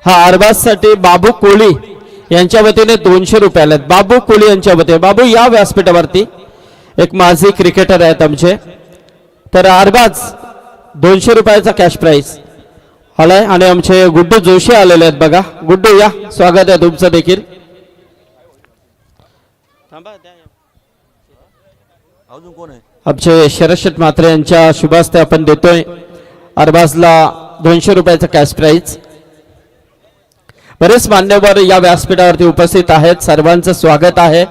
हा अरबाजसाठी बाबू कोळी यांच्या वतीने 200 रुपयाला बाबू कोळी यांच्या वतीने बाबू या व्यासपीठावरती एक माजी क्रिकेटर आहेत आमचे तर अरबाज 200 रुपयाचा कॅश प्राइस आलाय आणि आमचे गुड्डू जोशी आलेले आहेत बघा गुड्डू या स्वागत आहे तुमचं देखील अजून कोण आहे आमचे शरद शेठ म्हात्रे यांच्या शुभास्ते आपण देतोय अरबाजला 200 रुपयाचा कॅश प्राइस बरेच मान्यवर या व्यासपीठावरती उपस्थित आहेत सर्वांचं स्वागत आहे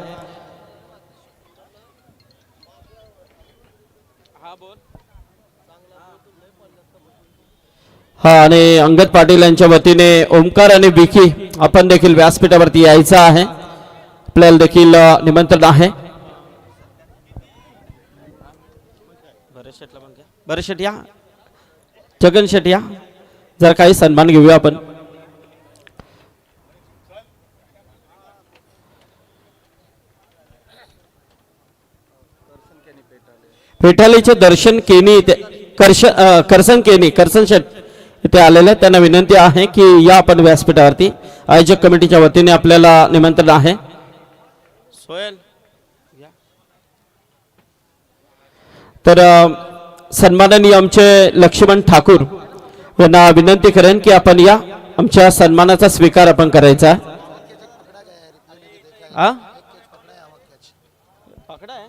हा आणि अंगद पाटील यांच्या वतीने ओमकार आणि विकी आपण देखील व्यासपीठावरती यायचं आहे आपल्याला देखील निमंत्रण आहे बरं शेट या जगन शेट या जर काही सन्मान घेऊया आपण पेठालीचे दर्शन केनी करसन केनी करसन शेट इथे आलेले आहेत त्यांना विनंती आहे की या आपण व्यासपीठावरती आयोजक कमिटीच्या वतीने आपल्याला निमंत्रण आहे सोयल तर सन्माननीय आमचे लक्ष्मण ठाकूर यांना विनंती करेन की आपण या आमच्या सन्मानाचा स्वीकार आपण करायचा पकड़ा है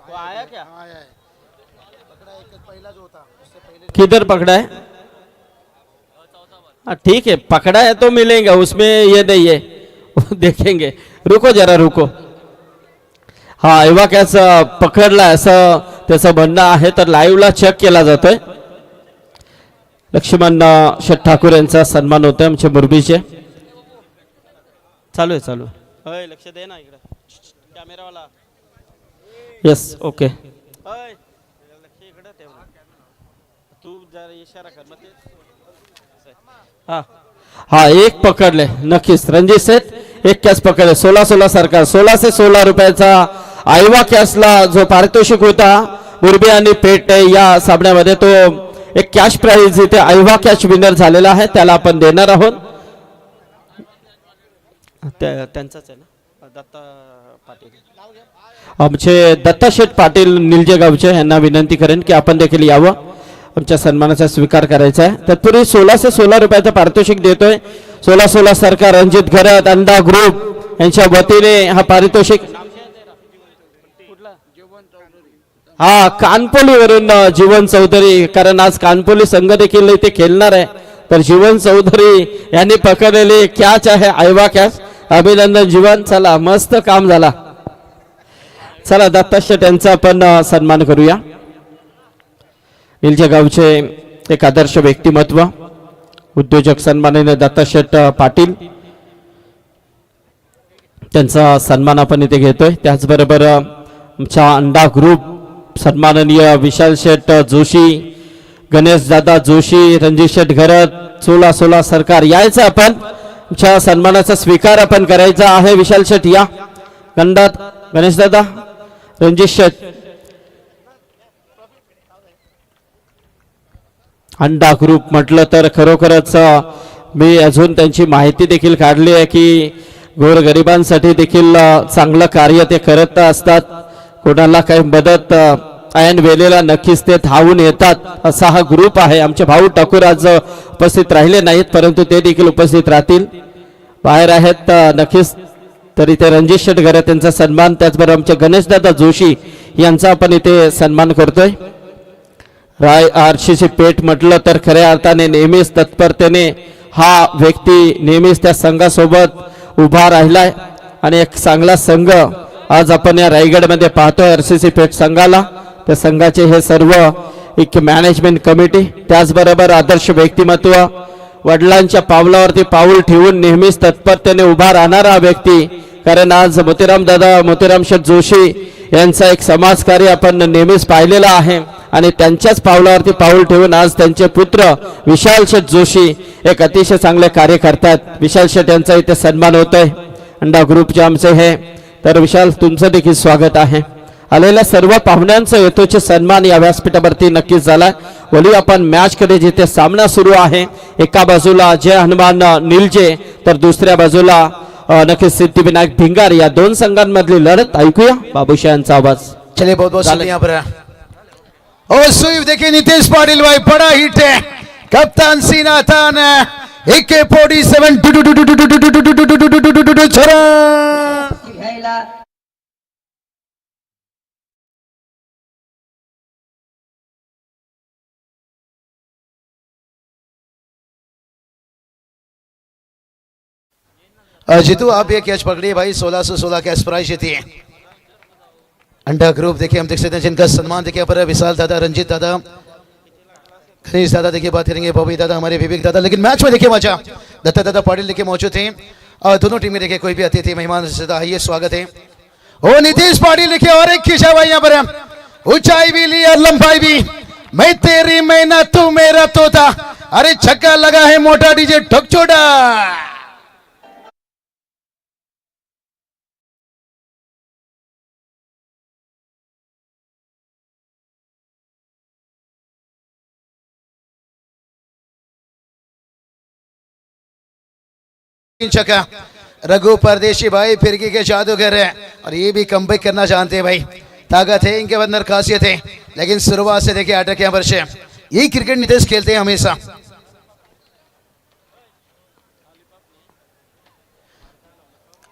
वो आया क्या किधर पकड़ा है ठीक है पकड़ा है तो मिलेगा उसमें ये नहीं है देखेंगे रुको जरा रुको हा एव्हा कसं पकडला असं त्याचं म्हणणं आहे तर लाईव्हला चेक केला जातोय लक्ष्मण शेठ ठाकूर यांचा सन्मान होतोय आमचे मुरबीचे चालू आहे लक्ष दे ना इकडे कॅमेरावाला यस ओके हा एक पकडले नक्कीच रणजित सेठ एक कॅश पकडले 16 सरकार 16 से 16 रुपयाचा आयवा कॅशला जो पारितोषिक होता मुरबी आणि पेठ या सामन्यामध्ये तो एक कॅश प्राइज इथे आयवा कॅश विनर झालेला आहे त्याला आपण देणार आहोत त्यांचाच आहे ना दत्ता पाटील आमचे दत्ता शेठ पाटील निलजेगावचे यांना विनंती करेन की आपण देखील यावं आमच्या सन्मानाचा स्वीकार करायचा आहे तत्पूर्वी 16 से 16 रुपयाचं पारितोषिक देतोय 16 सरकार रणजित घरत अंडा ग्रुप यांच्या वतीने हा पारितोषिक हा कानपोलीवरून जीवन चौधरी कारण आज कानपोली संघ देखील इथे खेळणार आहे तर जीवन चौधरी यांनी पकडलेली कॅच आहे आयवा कॅच अभिनंदन जीवन चला मस्त काम झाला चला दत्ता शेठ यांचा आपण सन्मान करूया निलजे गावचे एक आदर्श व्यक्तिमत्व उद्योजक सन्माननीय दत्ता शेठ पाटील त्यांचा सन्मान आपण इथे घेतोय त्याचबरोबर आमचा अंडा ग्रुप सन्माननीय विशाल शेठ जोशी गणेश दादा जोशी रणजित शेठ घरत 16 सरकार यायचं आपण आमच्या सन्मानाचा स्वीकार आपण करायचा आहे विशाल शेठ या गंडात गणेश दादा रणजित शेठ अंडा ग्रुप म्हटलं तर खरोखरच मी अजून त्यांची माहिती देखील काढली आहे की गोरगरिबांसाठी देखील चांगलं कार्य ते करत असतात कोणाला काही मदत ऐन वेळेला नक्कीच ते धावून येतात असा हा ग्रुप आहे आमचे भाऊ ठाकूर आज उपस्थित राहिले नाहीत परंतु ते देखील उपस्थित राहतील बाहेर आहेत नक्कीच तरी ते रणजित शेठ घरे त्यांचा सन्मान त्याचबरोबर आमचे गणेशदादा जोशी यांचा आपण इथे सन्मान करतोय राय आरसीसी पेठ म्हटलं तर खऱ्या अर्थाने नेहमीच तत्परतेने हा व्यक्ती नेहमीच त्या संघासोबत उभा राहिलाय आणि एक चांगला संघ आज आपण या रायगडमध्ये पाहतोय आरसीसी पेठ संघाला त्या संघाचे हे सर्व एक मॅनेजमेंट कमिटी त्याचबरोबर आदर्श व्यक्तिमत्व वडिलांच्या पावलावरती पाऊल ठेवून नेहमीच तत्परतेने उभा राहणारा व्यक्ती कारण आज मोतीराम शेठ जोशी यांचा एक समाजकार्य आपण नेहमीच पाहिलेला आहे आणि त्यांच्याच पावलावरती पाऊल ठेवून आज त्यांचे पुत्र विशाल शेठ जोशी एक अतिशय चांगले कार्य करतात विशाल शेठ यांचा इथे सन्मान होतोय अंडा ग्रुपचे आमचे हे तर विशाल तुमचं देखील स्वागत आहे आलेल्या सर्व पाहुण्यांचा यथोचित सन्मान या व्यासपीठावरती नक्कीच झालाय. वळू आपण मॅच कडे, जिथे सामना सुरू आहे. एका बाजूला जय हनुमान निलजे तर दुसऱ्या बाजूला नक्कीच सिद्धिविनायक भिंगार, या दोन संघांमधली लढत ऐकूया बाबूशाह यांचा आवाज. चलिए बहुत बहुत शुक्रिया यहाँ पर. और स्वीप देखिए नीतीश पाटिल भाई, बड़ा हिट है. कप्तान सीना तान AK-47 छोरा. जीतू आप ये कैच पकड़िए भाई. 1616 कैच प्राइस जीती है. अंडा ग्रुप देखिए हम देख सकते हैं, जिनका सम्मान देखिए पर विशाल दादा, रंजीत दादा, खनीश दादा देखिए बात करेंगे, बॉबी दादा, हमारे विवेक दादा. लेकिन मैच में देखिए मजा दत्ता दादा पाटिल देखिए मौजूद थे. और दोनों टीमें देखिए कोई भी अतिथि मेहमान से आइए, स्वागत है. ओ नीतीश पाटिल देखिए और एक खींचा भाई यहाँ पर. ऊंचाई भी ली और लंबाई भी. मैं तेरी मैना तू मेरा तोता. अरे छक्का लगा है मोटा डीजे ठोकचोड़ा. चक्का रघु परदेशी भाई फिरकी के जादूगर है और ये भी कमबैक करना जानते हैं भाई. ताकत है इनके अंदर, खासियत है. लेकिन शुरुआत से देखिए अटक यहाँ पर से. यही क्रिकेट नीतीश खेलते हैं हमेशा.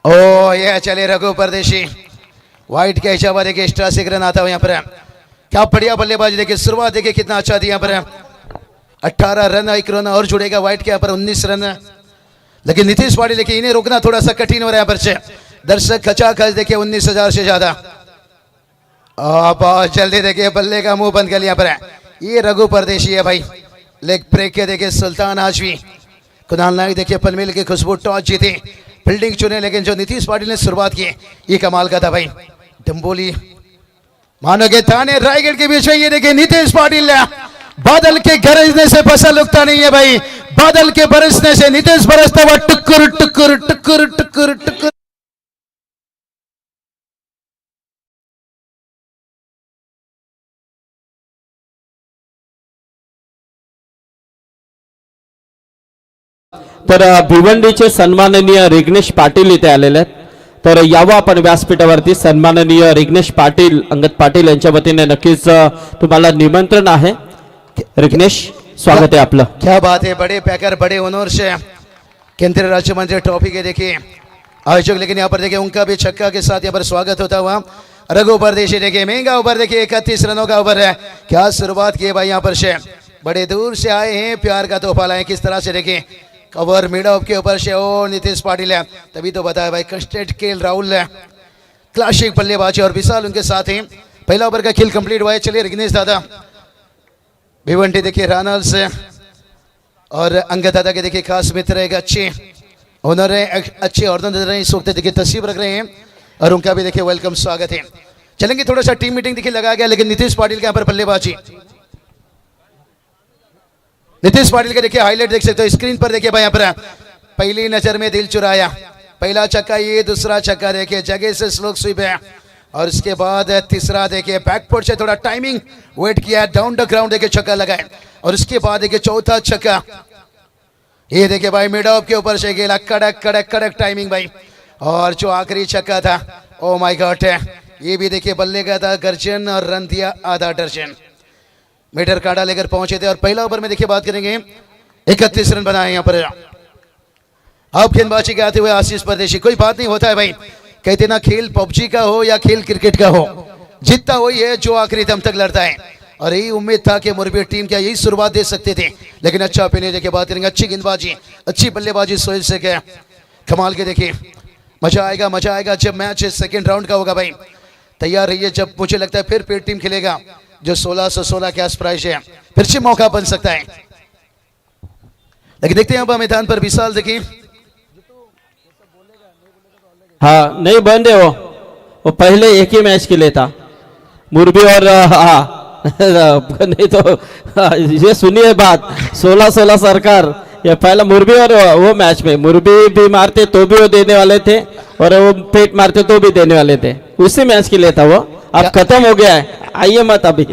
ओ ये चले रघु परदेशी वाइट के हिसाब देखिए एक्स्ट्रा से रन आता है यहाँ पर. क्या बढ़िया बल्लेबाजी देखिए. शुरुआत देखिए कितना अच्छा थी यहाँ पर. 18 रन, 1 रन और जुड़ेगा वाइट के यहाँ पर 19 रन. लेकिन नीतीश पाटिल देखिए इन्हें रोकना थोड़ा सा कठिन हो रहा है. यहाँ पर से दर्शक खचाखच देखिए 19,000 से ज्यादा. बहुत जल्दी देखिए बल्ले का मुंह बंद कर लिया पर. ये रघु परदेशी है भाई. लेग ब्रेक के देखिए सुल्तान आजमी, कुणाल नायक देखिए पनवेल की खुशबू टॉस जीते, फील्डिंग चुने. लेकिन जो नीतीश पाटिल ने शुरुआत की ये कमाल का था भाई. डंबोली मानो के थाने रायगढ़ के बीच में ये देखिए नीतीश पाटिल. बादल के गरजने से फसल उगता नहीं है भाई. बादल के बरसने से नीतीश बरसता हुआ टुकुर टुकुर टुकुर टुकुर टुकुर. तर भिवंडीचे सन्माननीय रिग्नेश पाटील इथे आलेले आहेत. तर यावं आपण व्यासपीठावरती. सन्माननीय रिग्नेश पाटील, अंगद पाटील यांच्या वतीने नक्कीच तुम्हाला निमंत्रण आहे. रिग्नेश, स्वागत है आपलं. क्या बात है. बड़े पैकर, बड़े ऑनर से केंद्रीय राज्य मंत्री ट्रॉफी के देखिए आयोजक. लेकिन यहाँ पर देखिए उनका भी छक्का के साथ यहाँ पर स्वागत होता हुआ. रघु परदेशी देखिए महंगा ओवर देखिए 31 रनों का ओवर है. क्या शुरुआत की है भाई यहाँ पर से. बड़े दूर से आए हैं, प्यार का तोहफा लाए. किस तरह से देखिए कवर मिड ऑफ के ऊपर से. ओ नीतीश पाटिल है, तभी तो बताया भाई. कस्टेड केल राहुल है, क्लासिक बल्लेबाजी और विशाल उनके साथ हैं. पहला ओवर का खेल कंप्लीट हुआ है. चलिए रिग्नेश दादा, भिवंडी देखिए रानल्स और अंगद दादा के देखिए खास मित्र है, अच्छे ओनर है, अच्छे ऑर्डर दे रहे हैं. इस वक्त देखिए तस्वीर रख रहे हैं और उनका भी देखिए वेलकम, स्वागत है. चलेंगे थोड़ा सा टीम मीटिंग देखिए लगाया गया. लेकिन नीतीश पाटिल के यहाँ पर बल्लेबाजी. नीतीश पाटिल के देखिए हाईलाइट देख सकते हो स्क्रीन पर. देखिए भाई यहाँ पर पहली नजर में दिल चुराया. पहला छक्का ये, दूसरा छक्का देखिए जगह से स्लोक स्वीप है. और इसके बाद तीसरा देखिए बैकफुट से थोड़ा टाइमिंग वेट किया, डाउन द ग्राउंड देखिए छक्का लगाए. और उसके बाद देखिए चौथा छक्का ये देखिए भाई मिड ऑफ के ऊपर से गेला. कड़क कड़क कड़क टाइमिंग भाई. और जो आखिरी छक्का था, ओ माय गॉड, ये भी देखिए बल्ले का था गर्जन और रन दिया आधा दर्जन. मीटर काटा लेकर पहुंचे थे. और पहला ओवर में देखिए बात करेंगे 31 रन बनाए यहाँ पर. अब गेंदबाजी के आते हुए आशीष परदेशी. कोई बात नहीं होता है भाई, कहते ना खेल पबजी का हो या खेल क्रिकेट का हो, जीतता वही है जो आखिरी दम तक लड़ता है. और यही उम्मीद था कि मुरबी टीम क्या यही शुरुआत दे सकते थे. लेकिन अच्छा पहले देखिए बात करेंगे, अच्छी गेंदबाजी, अच्छी बल्लेबाजी सोहेल से क्या कमाल के. देखिए मजा आएगा जब मैच सेकेंड राउंड का होगा भाई. तैयार रहिए, जब मुझे लगता है फिर टीम खेलेगा जो 1616 कैश प्राइस है. फिर से मौका बन सकता है. लेकिन देखते हैं अब मैदान पर विशाल देखिए. हाँ नहीं बंद है वो पहले एक ही मैच के लिए था मुरबी और नहीं तो ये सुनिए बात 16-16 सरकार. ये पहला मुरबी और वो मैच में मुरबी भी मारते तो भी वो देने वाले थे और वो पेट मारते तो भी देने वाले थे. उसी मैच के लिए था वो. अब खत्म हो गया है, आइए मत अभी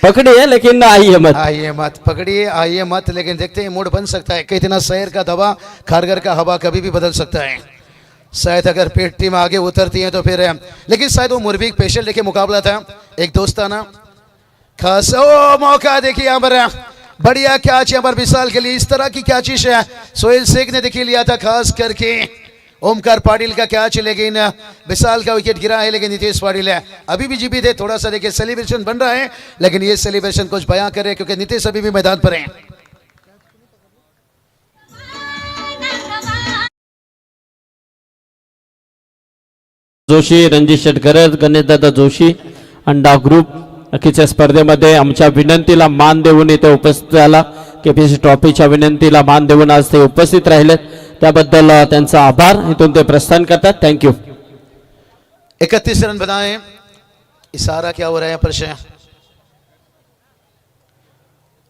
पकड़ी है लेकिन आइए मत। आइए मत पकड़िए, आइए मत, लेकिन देखते हैं मूड बन सकता है। कितना शहर का दवा खारगर का हवा कभी भी बदल सकता है। शायद अगर पेट टीम आगे उतरती है तो फिर, लेकिन शायद वो मुरबी स्पेशल देखिए मुकाबला था एक दोस्ताना खास। ओ मौका देखिए यहाँ पर बढ़िया कैच यहाँ पर विशाल के लिए। इस तरह की कैचिश है सोहेल शेख ने देखिए लिया था खास करके ओमकार पाटिल का कैच, लेकिन विशाल का विकेट गिरा है। लेकिन नितेश पाटिल है अभी भी जीवित है। थोड़ा सा देखिए सेलिब्रेशन बन रहा है, लेकिन ये सेलिब्रेशन कुछ बयां करे क्योंकि नितेश अभी भी मैदान पर है। जोशी, रणजित शेटकर, गणेशदादा जोशी अंडा ग्रुप नक्कीच या स्पर्धेमध्ये आमच्या विनंतीला मान देऊन इथे उपस्थित झाला। केपीसी ट्रॉफीच्या विनंतीला मान देऊन आज ते उपस्थित राहिले, त्याबद्दल त्यांचा आभार। इथून ते प्रस्थान करतात, थँक्यू। 31 रन बनाए। इशारा क्या हो रहा है यहाँ पर से?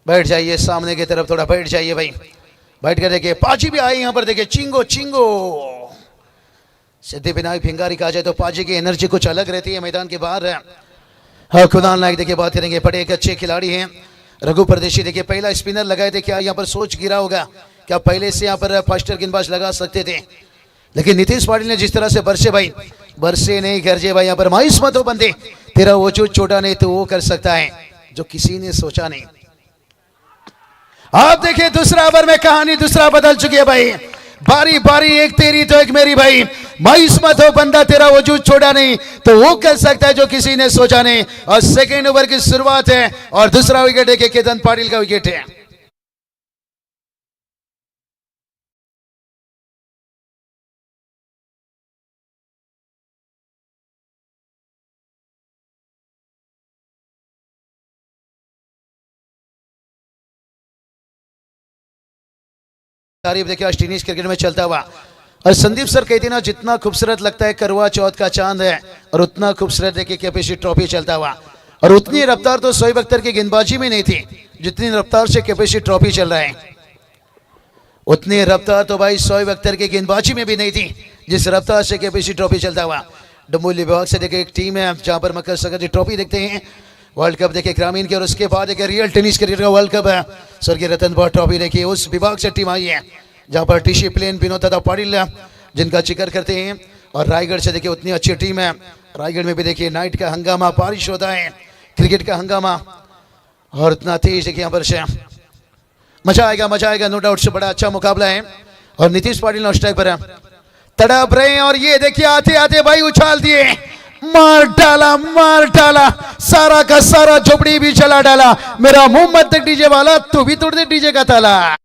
बैठ जाइए सामने की तरफ, थोड़ा बैठ जाइए भाई। बैठ कर देखिए पाजी भी आए यहाँ पर, देखिए चिंगो चिंगो सिद्धिविनायक भिंगारी कहा जाए तो पाजी की एनर्जी कुछ अलग रहती है मैदान के बाहर। हाँ खुदान नायक देखिए बात करेंगे, बड़े एक अच्छे खिलाड़ी हैं। रघु परदेशी देखिए पहला स्पिनर लगाए थे, क्या यहाँ पर सोच गिरा होगा, क्या पहले से यहाँ पर फास्टर गेंदबाज लगा सकते थे, लेकिन नीतीश पाटिल ने जिस तरह से बरसे नहीं गरजे भाई यहाँ पर मायूस मत हो बंदे, तेरा वजूद छोटा नहीं तो वो कर सकता है जो किसी ने सोचा नहीं। आप देखिए दूसरा ओवर में कहानी दूसरा बदल चुकी है भाई। बारी बारी एक तेरी तो एक मेरी भाई। मायूस मत हो बंदा, तेरा वजूद छोड़ा नहीं तो वो कर सकता है जो किसी ने सोचा नहीं। और सेकेंड ओवर की शुरुआत है और दूसरा विकेट है केतन पाटिल का विकेट है। तारीफ देखिए आज टेनिस क्रिकेट में चलता हुआ। और संदीप सर कहते ना जितना खूबसूरत लगता है करवा चौथ का चांद है, और उतना खूबसूरत देखिए केपीसी ट्रॉफी चलता हुआ। और उतनी रफ्तार तो शोएब अख्तर की गेंदबाजी में नहीं थी जितनी रफ्तार से केपीसी ट्रॉफी चल रहा है। उतनी रफ्तार तो भाई शोएब अख्तर की गेंदबाजी में भी नहीं थी जिस रफ्तार से केपीसी ट्रॉफी चलता हुआ। डम्बोली विभाग से देखिए एक टीम है जहां पर मकर संक्रांति ट्रॉफी देखते हैं, वर्ल्ड कप देखिए ग्रामीण के, और उसके बाद एक रियल टेनिस क्रिकेट का वर्ल्ड कप है स्वर्गीय रतन बॉल ट्रॉफी देखिए उस विभाग से टीम आई है जहां पर टीसी प्लेन विनोद दादा पाटिल जिनका जिक्र करते हैं। और रायगढ़ से देखिए उतनी अच्छी टीम है। रायगढ़ में भी देखिए नाइट का हंगामा, बारिश होता है, क्रिकेट का हंगामा, और इतना तेज देखिए यहाँ पर से मजा आएगा नो डाउट से। बड़ा अच्छा मुकाबला है और नीतीश पाटिल ने स्ट्राइक पर तड़प रहे हैं। और ये देखिए आते आते भाई उछाल दिए, मार डाला सारा का सारा झोपड़ी भी चला डाला। मेरा मुंह मत तक डीजे वाला, तू भी तोड़ दे डीजे का ताला।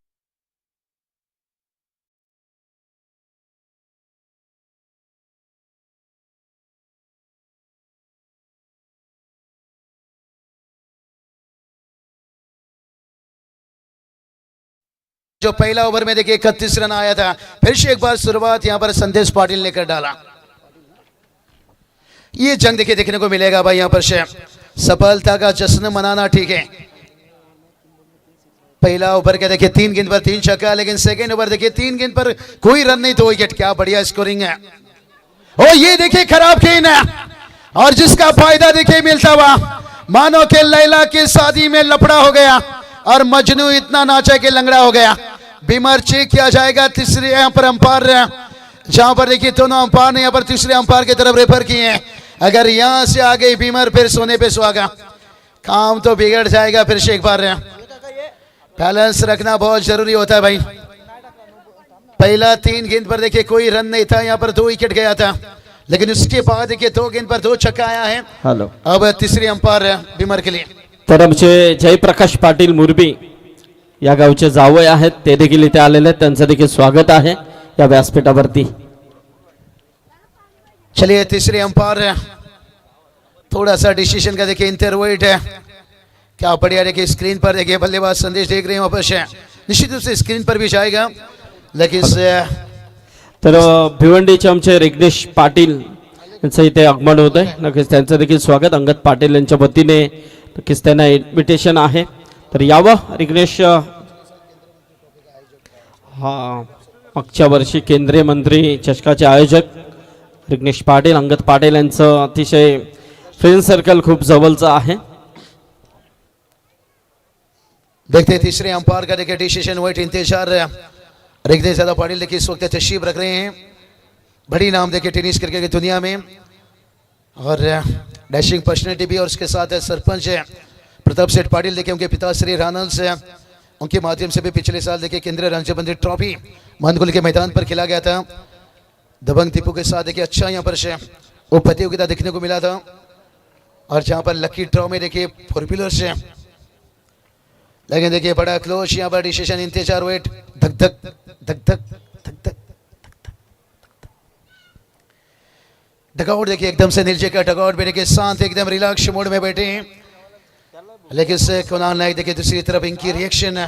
जो पहला ओवर में देखिए 31 रन आया था, फिर से एक बार शुरुआत यहां पर संदेश पाटिल ने कर डाला। ये जंग देखिए देखने को मिलेगा भाई यहाँ पर से। सफलता का जश्न मनाना ठीक है। पहला ओवर के देखिए 3 गेंद पर 3 छक्का, लेकिन सेकेंड ओवर देखिए 3 गेंद पर कोई रन नहीं, 2 विकेट। क्या बढ़िया स्कोरिंग है। ओ ये देखिए खराब गेंद है और जिसका फायदा देखिए मिलता हुआ, मानो के लैला की शादी में लफड़ा हो गया और मजनू इतना नाचा के लंगड़ा हो गया। बीमार चेक किया जाएगा। तीसरे यहाँ पर अंपायर, जहां पर देखिए दोनों अंपायर ने यहाँ पर तीसरे अंपायर की तरफ रेफर किए हैं। अगर यहां से आ गई बीमार फिर सोने पे सुहागा, काम तो बिगड़ जाएगा। फिर से एक बार बैलेंस रखना बहुत जरूरी होता है भाई। पहला 3 गेंद पर देखिए कोई रन नहीं था, यहाँ पर 2 विकेट गया था, लेकिन उसके बाद देखिए 2 गेंद पर 2 छक्का आया है। हॅलो, अब तीसरी अंपायर बीमार के लिए तर आमचे जयप्रकाश पाटील मुरबी या गावचे जावई आहेत, ते देखील इथे आलेले आहेत, त्यांचं देखील स्वागत आहे या व्यासपीठावरती। चलिए तीसरे अंपायर थोड़ा सा डिसीजन का देखिए इंटरवेट है। क्या बढ़िया देखिए स्क्रीन पर देखिए बल्लेबाज संदेश देख रहे हैं वापस है, निश्चित रूप से स्क्रीन पर भी जाएगा, लेकिन तर भिवंडीचे आमचे रिग्नेश पाटील यांचं इथे आगमन होत आहे, नक्कीच त्यांचं देखील स्वागत अंगद पाटील यांच्या वतीने नक्कीच त्यांना इन्व्हिटेशन आहे, तर यावं रिग्नेश। हा मागच्या वर्षी केंद्रीय मंत्री चषकाचे आयोजक रिग्नेश पाटील, अंगद पाटील यांचं अतिशय फ्रेंड सर्कल खूप जवळचं आहे. देखते तीसरे अंपायर का देखिए डिसीजन वेट इंतजार रिग्नेश दादा पाटिल देखिए इस वक्त तशरीफ रख रहे हैं. बड़ी नाम देखिए टेनिस क्रिकेट की दुनिया में और डैशिंग पर्सनैलिटी भी और उसके साथ सरपंच प्रताप सेठ पाटिल देखिए उनके पिता श्री रानल से उनके माध्यम से भी पिछले साल देखिए केंद्रीय राज्य मंत्री ट्रॉफी मानगुल के मैदान पर खेला गया था. दबंग दीपू के साथ देखिए अच्छा यहाँ पर से वो प्रतियोगिता देखने को मिला था और जहाँ पर लकी ड्रॉ में देखिए 4 व्हीलर से लेकिन देखिए बड़ा क्लोज यहाँ पर डिसीजन इंतजार वेट धक धक धक धक धक धक डगआउट देखिए एकदम से नीचे का डगआउट में देखिए शांत एकदम रिलैक्स मोड में बैठे हैं. लेकिन से कुणाल नायक देखिए दूसरी तरफ इनकी रिएक्शन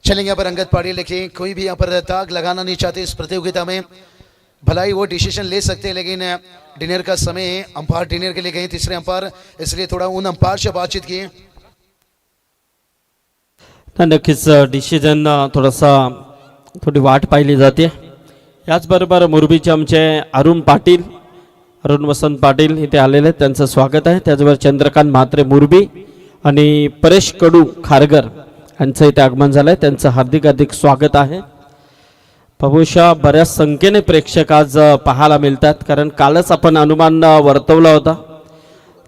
चलेंगे. यहाँ पर अंगद पाटिल देखिए कोई भी यहाँ पर दाग लगाना नहीं चाहते इस प्रतियोगिता में. भलाई वो डिसीजन ले सकते हैं लेकिन डिनर का समय है. अंपायर डिनर के लिए गए तीसरे अंपायर इसलिए थोडा उन अंपायर से बातचीत की. नक्कीच डिसिजन थोडासा थोडी वाट पाहिली जाते. याचबरोबर मोरबीचे आमचे अरुण वसंत पाटील इथे आलेले आहेत, त्यांचं स्वागत आहे. त्याचबरोबर चंद्रकांत म्हात्रे मोरबी आणि परेश कडू खारगर यांचं इथे आगमन झालंय, त्यांचं हार्दिक हार्दिक स्वागत आहे. बहुशा बऱ्याच संख्येने प्रेक्षक आज पाहायला मिळतात, कारण कालच आपण अनुमान वर्तवला होता.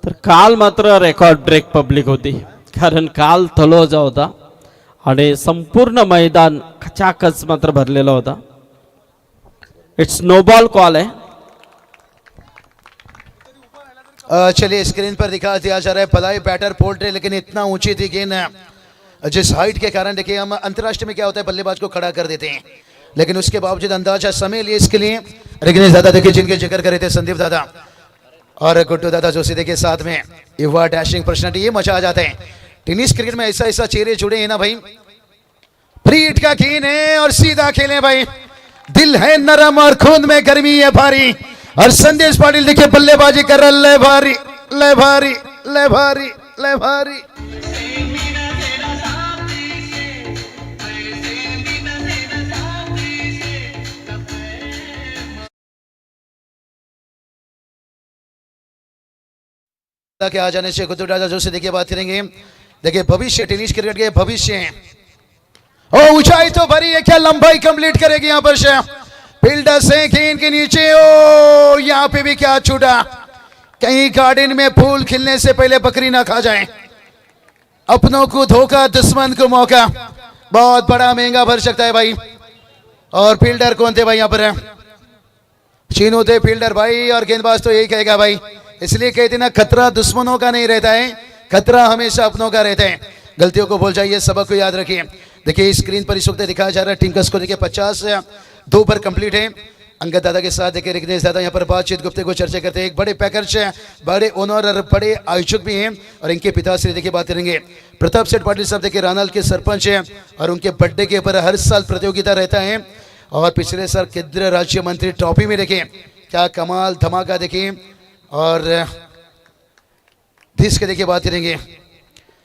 तर काल मात्र रेकॉर्ड ब्रेक पब्लिक होती, कारण काल तलोजा होता आणि संपूर्ण मैदान खचाखच मात्र भरलेला होता. इट्स नो बॉल कॉल है. चलिए स्क्रीन पर दिखा दिया जा रहा है भलाई बैटर पोल्ट रहे लेकिन इतना ऊंची थी गेंद जिस हाइट के कारण देखिए हम अंतर्राष्ट्रीय में क्या होता है बल्लेबाज को खड़ा कर देते हैं लेकिन उसके बावजूद अंदाजा समय लिए इसके लिए रिग्नेश दादा देखिए जिनके जिक्र करे थे संदीप दादा और गुड्डू दादा जोशी देखिए साथ में युवा डैशिंग पर्सनैलिटी. ये मजा आ जाता है टेनिस क्रिकेट में. ऐसा ऐसा चेहरे जुड़े हैं ना भाई. फ्री हिट का गेंद है और सीधा खेले भाई. दिल है नरम और खून में गर्मी है भारी और संदेश पाटिल देखिए बल्लेबाजी कर रहा. ले भारी ले भारी ले भारी ले भारी. के आ जाने से गुड्डू दादा जोशी देखिए बात करेंगे. देखिए भविष्य टेनिस क्रिकेट के भविष्य हैं. ओ ऊंचाई तो भरी है, क्या लंबाई कंप्लीट करेगी यहाँ पर से फील्डर से गेंद के नीचे. ओ यहाँ पे भी क्या छूटा. कहीं गार्डन में फूल खिलने से पहले बकरी ना खा जाए. अपनों को धोखा दुश्मन को मौका. बहुत बड़ा महंगा भर सकता है भाई. और फील्डर कौन थे भाई यहाँ पर. चीनू थे फील्डर भाई और गेंदबाज तो यही कहेगा भाई. इसलिए कहते ना खतरा दुश्मनों का नहीं रहता है, खतरा हमेशा अपनों का रहता है. गलतियों को भूल जाइए, सबक को याद रखिए. देखिए स्क्रीन पर इस वक्त दिखाया जा रहा है टीम का स्कोर देखिए 50-2 ओवर कंप्लीट है. अंगद दादा के साथ देखिए रिग्नेश दादा यहाँ पर बातचीत गुफ्ते को चर्चा करते हैं. एक बड़े पैकर्स हैं, बड़े ओनर और बड़े आयोजक भी हैं और इनके पिताश्री देखिए बात करेंगे. प्रताप सेठ पाटिल साहब देखिए रानल के सरपंच हैं और उनके बर्थडे के ऊपर हर साल प्रतियोगिता रहता है और पिछले साल केंद्रीय राज्य मंत्री ट्रॉफी में देखिए क्या कमाल धमाका देखिए. और दिस के देखिए बात करेंगे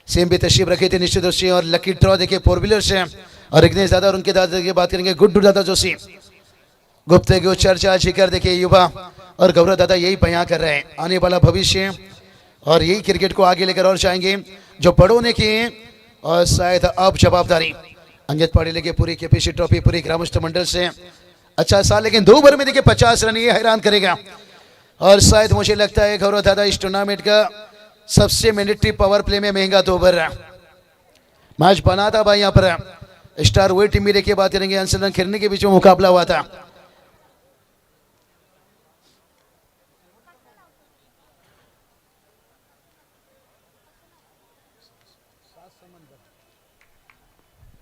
सेम भी तशरीफ रखे थे निश्चित रूप से. और लकी ड्रॉ देखिए 4 व्हीलर से और रिग्नेश दादा और उनके दादा देखिए बात करेंगे गुड्डू दादा जोशी. गुप्ते की चर्चा जिक्र देखिए युवा और गौरव दादा यही बयां कर रहे हैं आने वाला भविष्य और यही क्रिकेट को आगे लेकर और जाएंगे जो बड़ों ने किए और शायद अब जवाबदारी. अंगद पाटिल के पूरी केपीसी ट्रॉफी पूरी ग्रामस्थ मंडल से अच्छा साल लेकिन 2 ओवर में देखिए 50 रन ये हैरान करेगा. और शायद मुझे लगता है गौरव दादा इस टूर्नामेंट का सबसे मैंडेटरी पावर प्ले में महंगा 2 ओवर मैच बना था भाई. यहाँ पर स्टार वे टीम भी देखिए बात करेंगे अंशुलन खिरनी के बीच में मुकाबला हुआ था.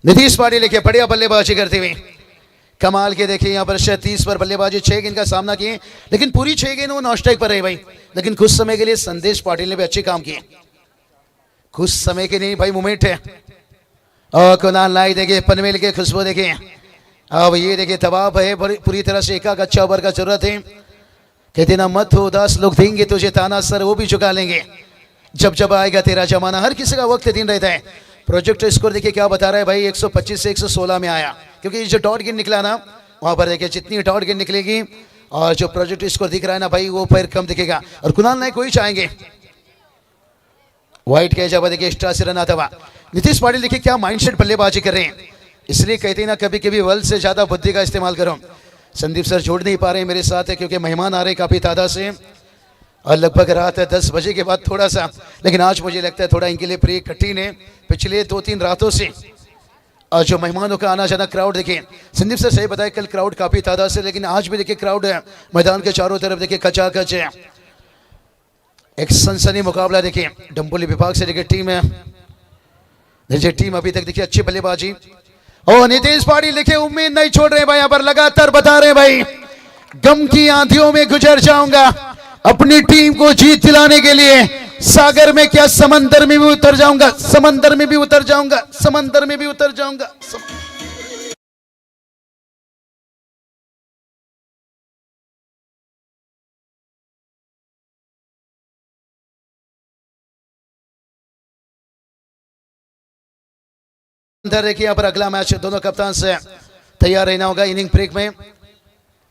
नीतीश पाटिल देखिए बढ़िया बल्लेबाजी करते हुए कमाल के देखिए यहाँ पर 30 पर बल्लेबाजी 6 गेंद का सामना किए लेकिन पूरी 6 गेंद वो नॉन स्ट्राइक पर रहे भाई. लेकिन कुछ समय के लिए संदेश पाटिल ने भी अच्छे काम किए. कुछ समय के लिए भाई मूवमेंट है. और कुणाल नायक देखिए पनवेल के खुशबू देखिए. अब ये देखिए दबाव है पूरी तरह से एक अच्छा ओवर का जरूरत है. कहते ना मत हो उदास, लोग देंगे तुझे ताना, सर वो भी झुका लेंगे जब जब आएगा तेरा जमाना। हर किसी का वक्त दिन रहता है। प्रोजेक्ट स्कोर देखिए क्या बता रहा है भाई, 125 से 116 में आया, क्योंकि जो डॉट गिन निकला ना वहां पर देखिए जितनी डॉट गिन निकलेगी और जो प्रोजेक्ट स्कोर दिख रहा है ना भाई वो फिर कम दिखेगा। और कुणाल नायक वही चाहेंगे, व्हाइट के जब देखिए एक्स्ट्रा से रन आता हुआ। नीतीश पाटिल देखिए क्या माइंडसेट बल्लेबाजी कर रहे हैं, इसलिए कहते हैं ना कभी कभी वर्ल्ड से ज्यादा बुद्धि का इस्तेमाल करो। संदीप सर छोड़ नहीं पा रहे हैं मेरे साथ है, क्योंकि मेहमान आ रहे हैं काफी तादाद से और लगभग रात 10 बजे के बाद थोड़ा सा, लेकिन आज मुझे लगता है थोड़ा इनके लिए प्रे कठिन है पिछले 2-3 रातों से। और जो मेहमानों का आना जाना क्राउड देखिए, संदीप सर सही बताया कल क्राउड काफी तादाद से, लेकिन आज भी देखिए क्राउड है मैदान के चारों तरफ देखिए कचाकच है। एक सनसनी मुकाबला देखिए डंबोली विभाग से देखिए टीम है, देखिए टीम अभी तक देखिए अच्छी बल्लेबाजी। और नीतीश पाटिल देखिए उम्मीद नहीं छोड़ रहे भाई, यहाँ पर लगातार बता रहे भाई गम की आंधियों में गुजर जाऊंगा अपनी टीम को जीत दिलाने के लिए, सागर में क्या समंदर में भी उतर जाऊंगा, समंदर में भी उतर जाऊंगा, समंदर में भी उतर जाऊंगा। देखिए यहाँ पर अगला मैच दोनों कप्तान से तैयार रहना होगा। इनिंग ब्रेक में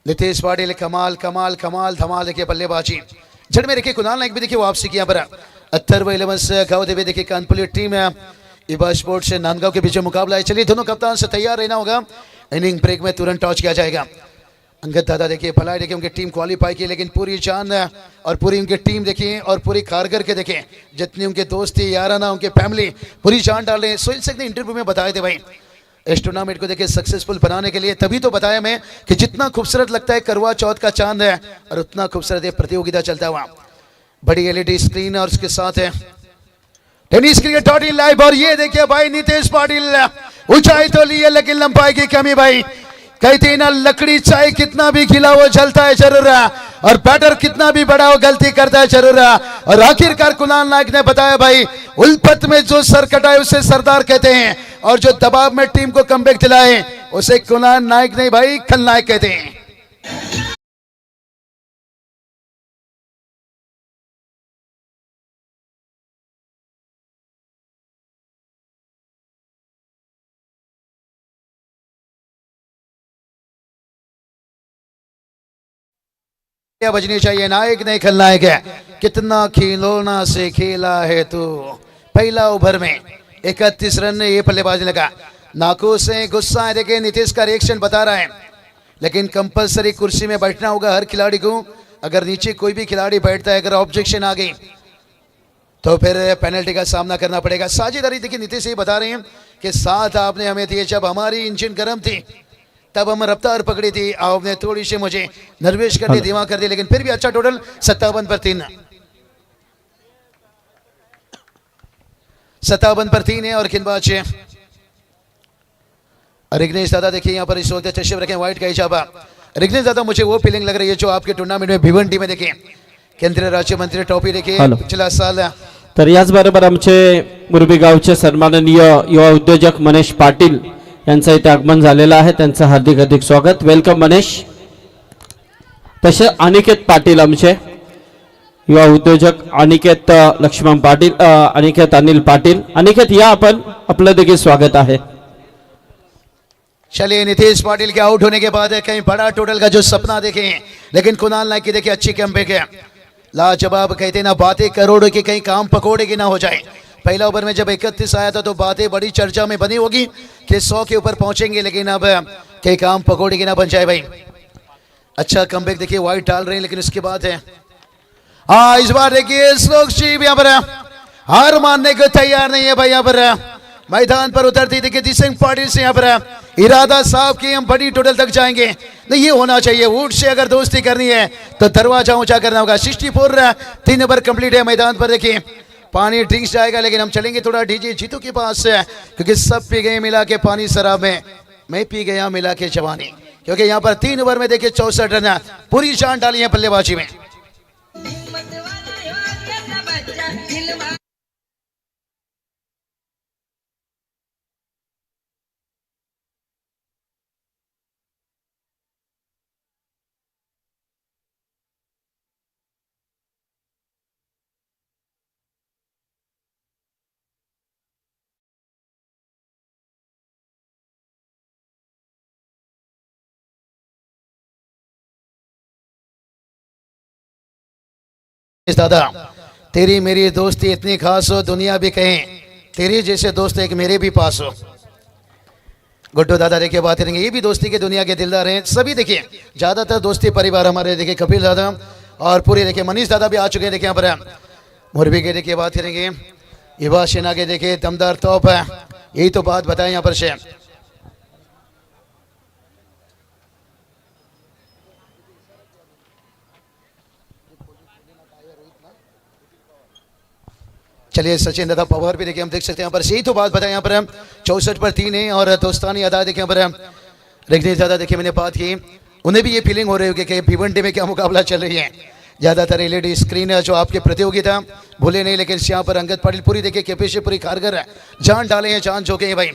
नीतीश पाटिल कमाल कमाल कमाल धमाल देखिए बल्लेबाजी। जड़ में देखिए कुणाल नायक भी देखिए वापसी किया पर अथर्व 11 से गाँव देवी देखिए कानपुर टीम है इबा स्पोर्ट्स से नांदगांव के बीच मुकाबला है। चलिए दोनों कप्तान से तैयार रहना होगा। इनिंग ब्रेक में तुरंत टॉस किया जाएगा। अंगद दादा देखिए भलाई देखिए उनकी टीम क्वालिफाई की, लेकिन पूरी जान और पूरी उनकी टीम देखिए और पूरी कारगर के देखिए जितनी उनके दोस्त थी याराना उनके फैमिली पूरी जान डाल रहे हैं। सोहेल शेख ने इंटरव्यू में बताए थे भाई इस टूर्नामेंट को देखिए सक्सेसफुल बनाने के लिए, तभी तो बताया मैं कि जितना खूबसूरत लगता है करवा चौथ का चांद है और उतना खूबसूरत है प्रतियोगिता चलता हुआ। बड़ी एलईडी स्क्रीन और उसके साथ है टेनिस क्रिकेट .in लाइव। और ये देखिए भाई नीतीश पाटिल ऊंचाई तो ली है लेकिन लंबाई की कमी भाई। कहते हैं ना लकड़ी चाहे कितना भी खिला वो जलता है जरूर है, और बैटर कितना भी बड़ा हो गलती करता है जरूर है। और आखिरकार कुणाल नायक ने बताया भाई उल्फत में जो सर कटाए उसे सरदार कहते हैं, और जो दबाव में टीम को कमबैक दिलाए उसे कुणाल नायक नहीं भाई खलनायक कहते हैं। बजनी चाहिए, नायक नहीं खलनायक है। कितना खिलौना से खेला है तू। पहला ओवर में 31 रन ने ये बल्लेबाजी लगा। नाकों से गुस्सा है देखिए नीतीश का रिएक्शन बता रहा है, लेकिन कंपलसरी कुर्सी में बैठना होगा हर खिलाड़ी को। अगर नीचे कोई भी खिलाड़ी बैठता है अगर ऑब्जेक्शन आ गई तो फिर पेनल्टी का सामना करना पड़ेगा। साझेदारी देखिए नीतीश ये बता रहे हैं कि साथ आपने हमें दिए जब हमारी इंजन गर्म थी तब हम रफ्तार पकड़ी थी, आपने थोड़ी सी मुझे नर्वेश कर दिया दिमाग कर दिया, लेकिन फिर भी अच्छा टोटल 57 पर 3 57 पर 3 है। और गेंदबाज रिग्नेश दादा देखिए यहाँ पर इस वक्त चश्मे रखे व्हाइट का इजाबा। रिग्नेश दादा मुझे वो फीलिंग लग रही है जो आपके टूर्नामेंट में भिवंडी में देखिए केंद्रीय राज्य मंत्री ट्रॉफी देखिए पिछला साल। तर याचबरोबर आमचे मुरबी गावचे सन्माननीय युवा उद्योजक मनीष पाटील यांचं इथे आगमन झालेलं आहे, त्यांचं हार्दिक हार्दिक स्वागत। वेलकम मनीष। तसे अनिकेत पाटील आमचे युवा उद्योजक अनिकेत लक्ष्मण पाटील अनिकेत अनिल पाटील। अनिकेत या आपण, आपलं देखील स्वागत आहे। चलिए नीतीश पाटिल के आउट होने के बाद कहीं बड़ा टोटल का जो सपना देखे, लेकिन कुणाल नायक की देखिए अच्छी कमबैक है। लाजवाब कहते ना बातें करोड़ों की कहीं काम पकोड़े की ना हो जाए। पहला ओवर में जब 31 आया था तो बातें बड़ी चर्चा में बनी होगी कि 100 के ऊपर पहुंचेंगे, लेकिन अब कहीं काम पकोड़े की ना बन जाए भाई। अच्छा कमबैक देखिए वाइट डाल रहे हैं, लेकिन उसके बाद है इस बार देखिए श्लोक शिव यहाँ पर हार मानने को तैयार नहीं है भाई। यहाँ पर मैदान पर उतरती देखिए दिसिंग पाटिल से यहाँ पर इरादा साहब की हम बड़ी टोटल तक जाएंगे। नहीं ये होना चाहिए, वुड से अगर दोस्ती करनी है तो दरवाजा ऊंचा करना होगा। 64 3 ओवर कंप्लीट है। मैदान पर देखिए पानी ड्रिंक्स जाएगा, लेकिन हम चलेंगे थोड़ा डीजे जीतू के पास से, क्योंकि सब पी गए मिला के पानी शराब में, मैं पी गया मिला के जवानी। क्योंकि यहाँ पर 3 ओवर में देखिए 64 रन पूरी जान डाली है बल्लेबाजी में। दादा तेरी मेरी दोस्ती इतनी खास हो दुनिया भी कहे तेरे जैसे दोस्त एक मेरे भी पास हो। गुड्डू दादा देखिए बात करेंगे, ये भी दोस्ती के दुनिया के दिलदार हैं सभी। देखिए ज्यादातर दोस्ती परिवार हमारे, देखिए कपिल दादा और पूरे देखिए मनीष दादा भी आ चुके हैं। देखिए यहाँ पर मुरबी के देखिए बात करेंगे, युवा सेना के देखिए दमदार तोप है। यही तो बात बताएं यहाँ पर से। चलिए सचिन दादा पवार भी देखिए हम देख सकते हैं यहाँ पर, यही तो बात बताएं यहाँ पर 64 पर 3 है और दोस्तानी अदा देखिए यहाँ पर रजनीश दादा देखिए मैंने बात की, उन्हें भी ये फीलिंग हो रही होगी कि भिवंडी में क्या मुकाबला चल रही है। ज्यादातर एलईडी स्क्रीन है जो आपके प्रतियोगिता भूले नहीं, लेकिन यहाँ पर अंगद पाटिल पूरी देखिए कैपेशी पूरी कारगर है, जान डाले हैं जान झोंके हैं भाई।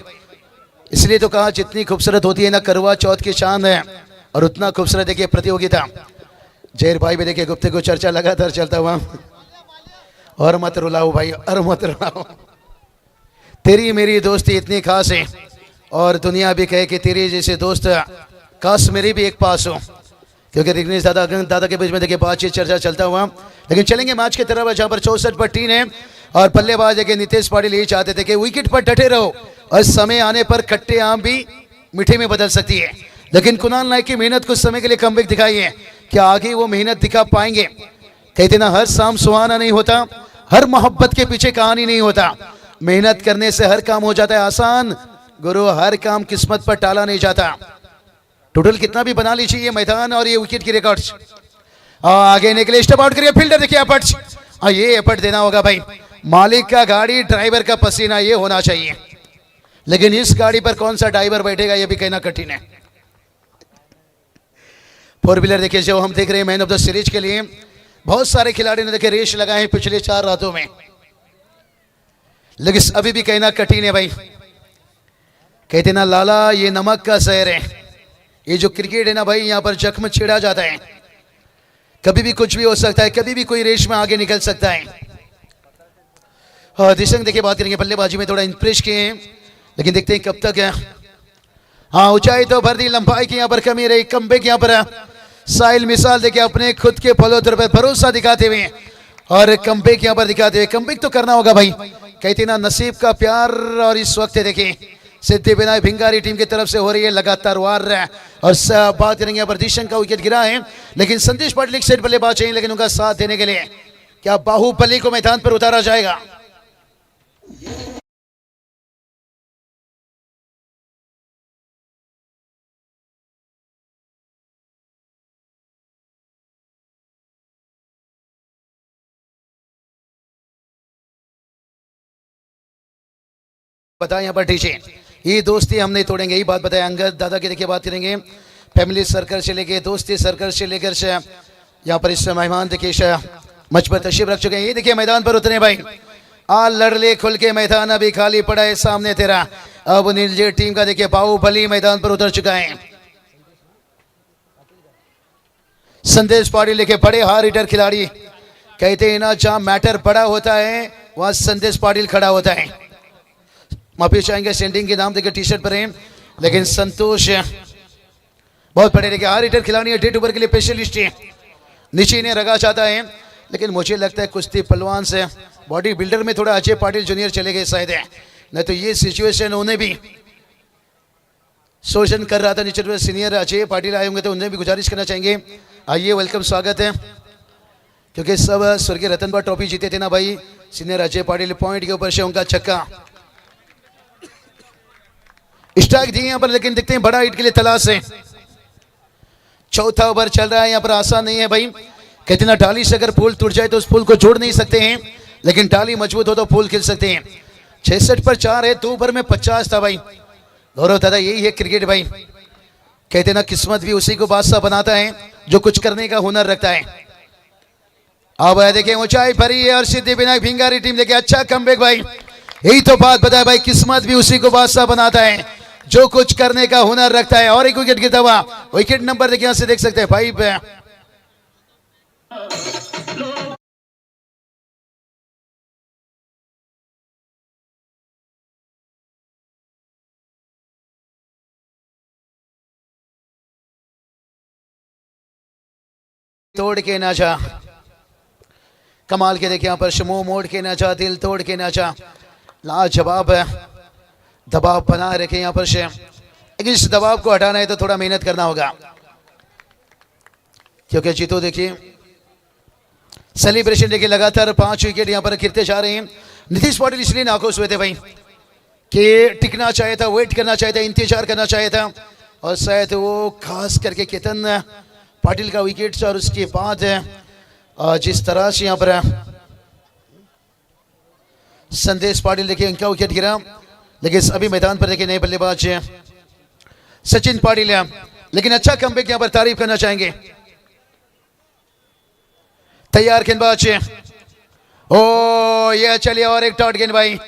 इसलिए तो कहा जितनी खूबसूरत होती है ना करवा चौथ की चांद है, और उतना खूबसूरत देखिए प्रतियोगिता। जैर भाई भी देखिए गुप्ते को चर्चा लगातार चलता हुआ, और मत रुलाओ भाई और मत रुलाओ, तेरी मेरी दोस्ती इतनी खास है और दुनिया भी कहे कि तेरी जैसे दोस्त काश मेरी भी एक पास हो। क्योंकि रिग्नेश दादा अगंत दादा के बीच में देखिए बातचीत चर्चा चलता हुआ, लेकिन चलेंगे मैच की तरफ जहां पर 64 पर 3 है और बल्लेबाज देखिए नितेश पाटिल यही चाहते थे कि विकेट पर डटे रहो और समय आने पर खट्टे आम भी मीठे में बदल सकती है। लेकिन कुणाल नायक की मेहनत कुछ समय के लिए कमबैक दिखाई है, क्या आगे वो मेहनत दिखा पाएंगे? कहते ना हर शाम सुहाना नहीं होता, हर मोहब्बत के पीछे कहानी नहीं होता, मेहनत करने से हर काम हो जाता है आसान गुरु, हर काम किस्मत पर टाला नहीं जाता। टोटल कितना भी बना लीजिए ये मैदान और ये विकेट की रिकॉर्ड्स। आगे निकले स्टेप आउट करिए फील्डर देखिए एफर्ट्स, ये एफर्ट देना होगा भाई, मालिक का गाड़ी ड्राइवर का पसीना ये होना चाहिए, लेकिन इस गाड़ी पर कौन सा ड्राइवर बैठेगा ये भी कहना कठिन है। फोर व्हीलर देखिए जो हम देख रहे हैं मैन ऑफ द सीरीज के लिए बहुत सारे खिलाड़ी ने देखिए रेस लगाए हैं पिछले 4 रातों में, लेकिन अभी भी कहना कठिन है भाई। कहते ना लाला ये नमक का शहर है, ये जो क्रिकेट है ना भाई यहाँ पर जख्म छिड़ा जाता है, कभी भी कुछ भी हो सकता है, कभी भी कोई रेस में आगे निकल सकता है। दिशंग देखिए बात करेंगे, बल्लेबाजी में थोड़ा इंप्रेस किए हैं, लेकिन देखते हैं कब तक है। हाँ ऊंचाई तो भर दी, लंबाई की यहाँ पर कमी रही, कमबैक यहाँ पर साहिल मिसाल देखिए अपने खुद के फलोतर पर भरोसा दिखाते हुए और कमबैक यहाँ पर दिखाते हुए, कमबैक तो करना होगा भाई। कहते ना नसीब का प्यार, और इस वक्त देखिए सिद्धिविनायक भिंगारी टीम की तरफ से हो रही है लगातार वार, और बात करेंगे यहाँ पर दिशंग का विकेट गिरा है, लेकिन संदेश पाटिल एक सेट बल्लेबाज चाहिए, लेकिन उनका साथ देने के लिए क्या बाहुबली को मैदान पर उतारा जाएगा? बताया यहाँ पर टीचे ये दोस्ती हम नहीं तोड़ेंगे, यही बात बताया अंगद दादा की। देखिए बात करेंगे फैमिली सर्कल से लेके दोस्ती सर्कल से लेकर से यहाँ पर इस मेहमान देखिए मंच पर तशरीफ रख चुके हैं। ये देखिए मैदान पर उतरे भाई, आ लड़ ले खुल के, मैदान अभी खाली पड़ा है सामने तेरा। अब नीलजे टीम का देखिए बाहुबली मैदान पर उतर चुका है। संदेश पाटिल लेके बड़े हार्ड हिटर खिलाड़ी, कहते हैं ना जहां मैटर बड़ा होता है वहां संदेश पाटिल खड़ा होता है। माफी चाहेंगे सेंडिंग के नाम देखिए टी शर्ट पर है, लेकिन संतोष बहुत बड़े देखिए हार्ड हिटर खिलाड़ी है, डेट ओवर के लिए स्पेशलिस्ट है, नीचे इन्हें रगा चाहता है, लेकिन मुझे लगता है कुश्ती पहलवान से बॉडी बिल्डर में थोड़ा अजय पाटिल जूनियर चले गए शायद है, नहीं तो ये सिचुएशन उन्हें भी शोषण कर रहा था। नीचे सीनियर अजय पाटिल आए होंगे तो उन्हें भी गुजारिश करना चाहेंगे, आइए वेलकम स्वागत है, क्योंकि सब स्वर्गीय रतनबा ट्रॉफी जीते थे ना भाई सीनियर अजय पाटिल, पॉइंट के ऊपर से उनका छक्का स्ट्राइक दी यहाँ पर, लेकिन देखते हैं बड़ा हिट के लिए तलाश है। चौथा ओवर चल रहा है, यहाँ पर आसान नहीं है भाई। कहते ना डाली से अगर फूल टूट जाए तो उस फूल को जोड़ नहीं सकते हैं, लेकिन डाली मजबूत हो तो फूल खिल सकते हैं। 66 पर 4 है, 2 ओवर में 50 था भाई। गौरव दादा यही है क्रिकेट भाई, कहते ना किस्मत भी उसी को बादशाह बनाता है जो कुछ करने का हुनर रखता है। अब देखिए ऊंचाई भरी है और सिद्धिविनायक भिंगारी टीम देखिए अच्छा कमबैक भाई, यही तो बात बताया भाई, किस्मत भी उसी को बादशाह बनाता है जो कुछ करने का हुनर रखता है। और एक विकेट गिरता हुआ, विकेट नंबर देखिए यहां से देख सकते हैं 5। तोड़ के ना जा, कमाल के देखिए यहाँ पर मुंह मोड़ के नाचा, दिल तोड़ के नाचा, लाजवाब दबाव बना रखे यहाँ पर से। लेकिन इस दबाव को हटाना है तो थोड़ा मेहनत करना होगा, क्योंकि जीतो देखिए सेलिब्रेशन देखिए लगातार 5 विकेट यहाँ पर गिरते जा रहे हैं। नीतीश पाटिल इसलिए नाखुश हुए थे भाई कि टिकना चाहिए था, वेट करना चाहिए था, इंतजार करना चाहिए था, और शायद वो खास करके केतन पाटिल का विकेट और उसके बाद जिस तरह से यहाँ पर संदेश पाटिल देखिए इनका विकेट गिरा। लेकिन अभी मैदान पर देखिए नए बल्लेबाज सचिन पाटिल, लेकिन अच्छा कमबैक यहाँ पर तारीफ करना चाहेंगे। तैयार गेंदबाज, ओ ये चलिए और एक डॉट गेंद भाई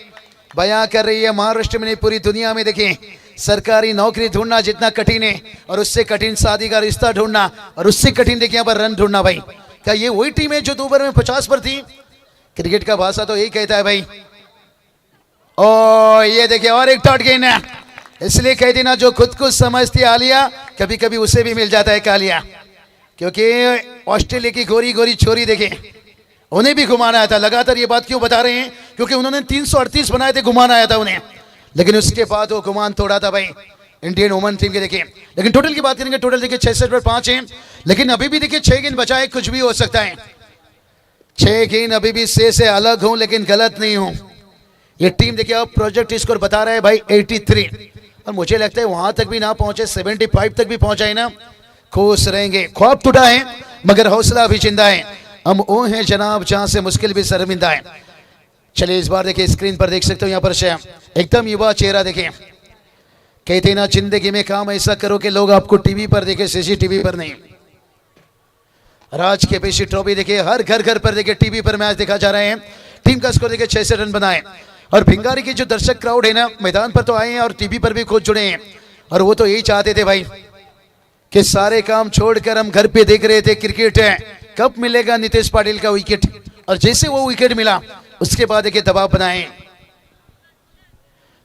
बयां कर रही है महाराष्ट्र में नहीं पूरी दुनिया में। देखिए सरकारी नौकरी ढूंढना जितना कठिन है और उससे कठिन शादी का रिश्ता ढूंढना और उससे कठिन देखिए यहाँ पर रन ढूंढना भाई। क्या ये वही टीम है जो 2 ओवर में 50 पर थी? क्रिकेट का भाषा तो यही कहता है भाई। ओ ये देखिए और एक डॉट गेंद, इसलिए कहती ना जो खुद को समझती आलिया कभी कभी उसे भी मिल जाता है कालिया, क्योंकि ऑस्ट्रेलिया की गोरी गोरी छोरी देखे उन्हें भी घुमाना आया था। लगातार ये बात क्यों बता रहे हैं? क्योंकि उन्होंने 338 बनाए थे, घुमाना आया था उन्हें, लेकिन उसके बाद वो घुमान तोड़ा था भाई इंडियन वुमेन टीम के। देखिए लेकिन टोटल की बात करेंगे, टोटल देखिए 66 पर 5 है, लेकिन अभी भी देखिए 6 गेंद बचा है, कुछ भी हो सकता है। 6 गेंद अभी भी से अलग हूं लेकिन गलत नहीं हूं। ये टीम देखिए अब प्रोजेक्ट स्कोर बता रहा है भाई 83, और मुझे लगता है वहां तक भी ना पहुंचे 75 तक भी पहुंचाए ना खुश रहेंगे। ख्वाब टूटा है मगर हौसला भी जिंदा है, हम वो हैं जनाब जहां से मुश्किल भी शर्मिंदा है। चलिए इस बार देखिए स्क्रीन पर देख सकते हो यहाँ पर से एकदम युवा चेहरा देखिए। कहते ना जिंदगी में काम ऐसा करो कि लोग आपको टीवी पर देखे, सीसीटीवी पर नहीं। राज के पेशी ट्रॉफी देखिए हर घर पर देखिए टीवी पर मैच देखा जा रहा है। टीम का स्कोर देखिए 66 रन बनाए, और भिंगारी की जो दर्शक क्राउड है ना मैदान पर तो आए हैं और टीवी पर भी खुद जुड़े हैं, और वो तो यही चाहते थे भाई कि सारे काम छोड़कर हम घर पे देख रहे थे क्रिकेट है, कब मिलेगा नीतीश पाटिल का विकेट। और जैसे वो विकेट मिला उसके बाद देखिए दबाव बनाए,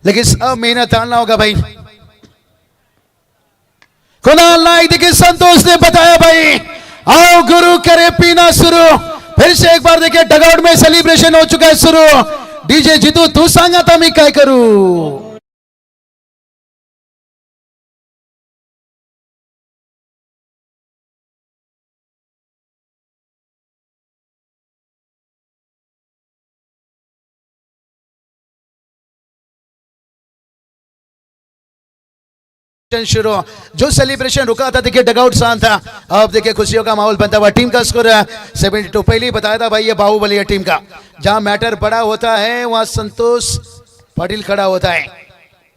लेकिन अब मेहनत डालना होगा भाई। कुणाल नायक देखिए संतोष ने बताया भाई आओ गुरु करे पीना शुरू। फिर से एक बार देखिए डगआउट में सेलिब्रेशन हो चुका है शुरू। डीजे जीतू तू सांगा था मी काय करू। शुरू जो सेलिब्रेशन रुका था देखिए डगआउट शांत था, अब देखिए खुशियों का माहौल बनता हुआ। टीम का स्कोर 72, पहले ही बताया था भाई ये बाहुबली है टीम का, जहां मैटर बड़ा होता है वहां संतोष पाटिल खड़ा होता है।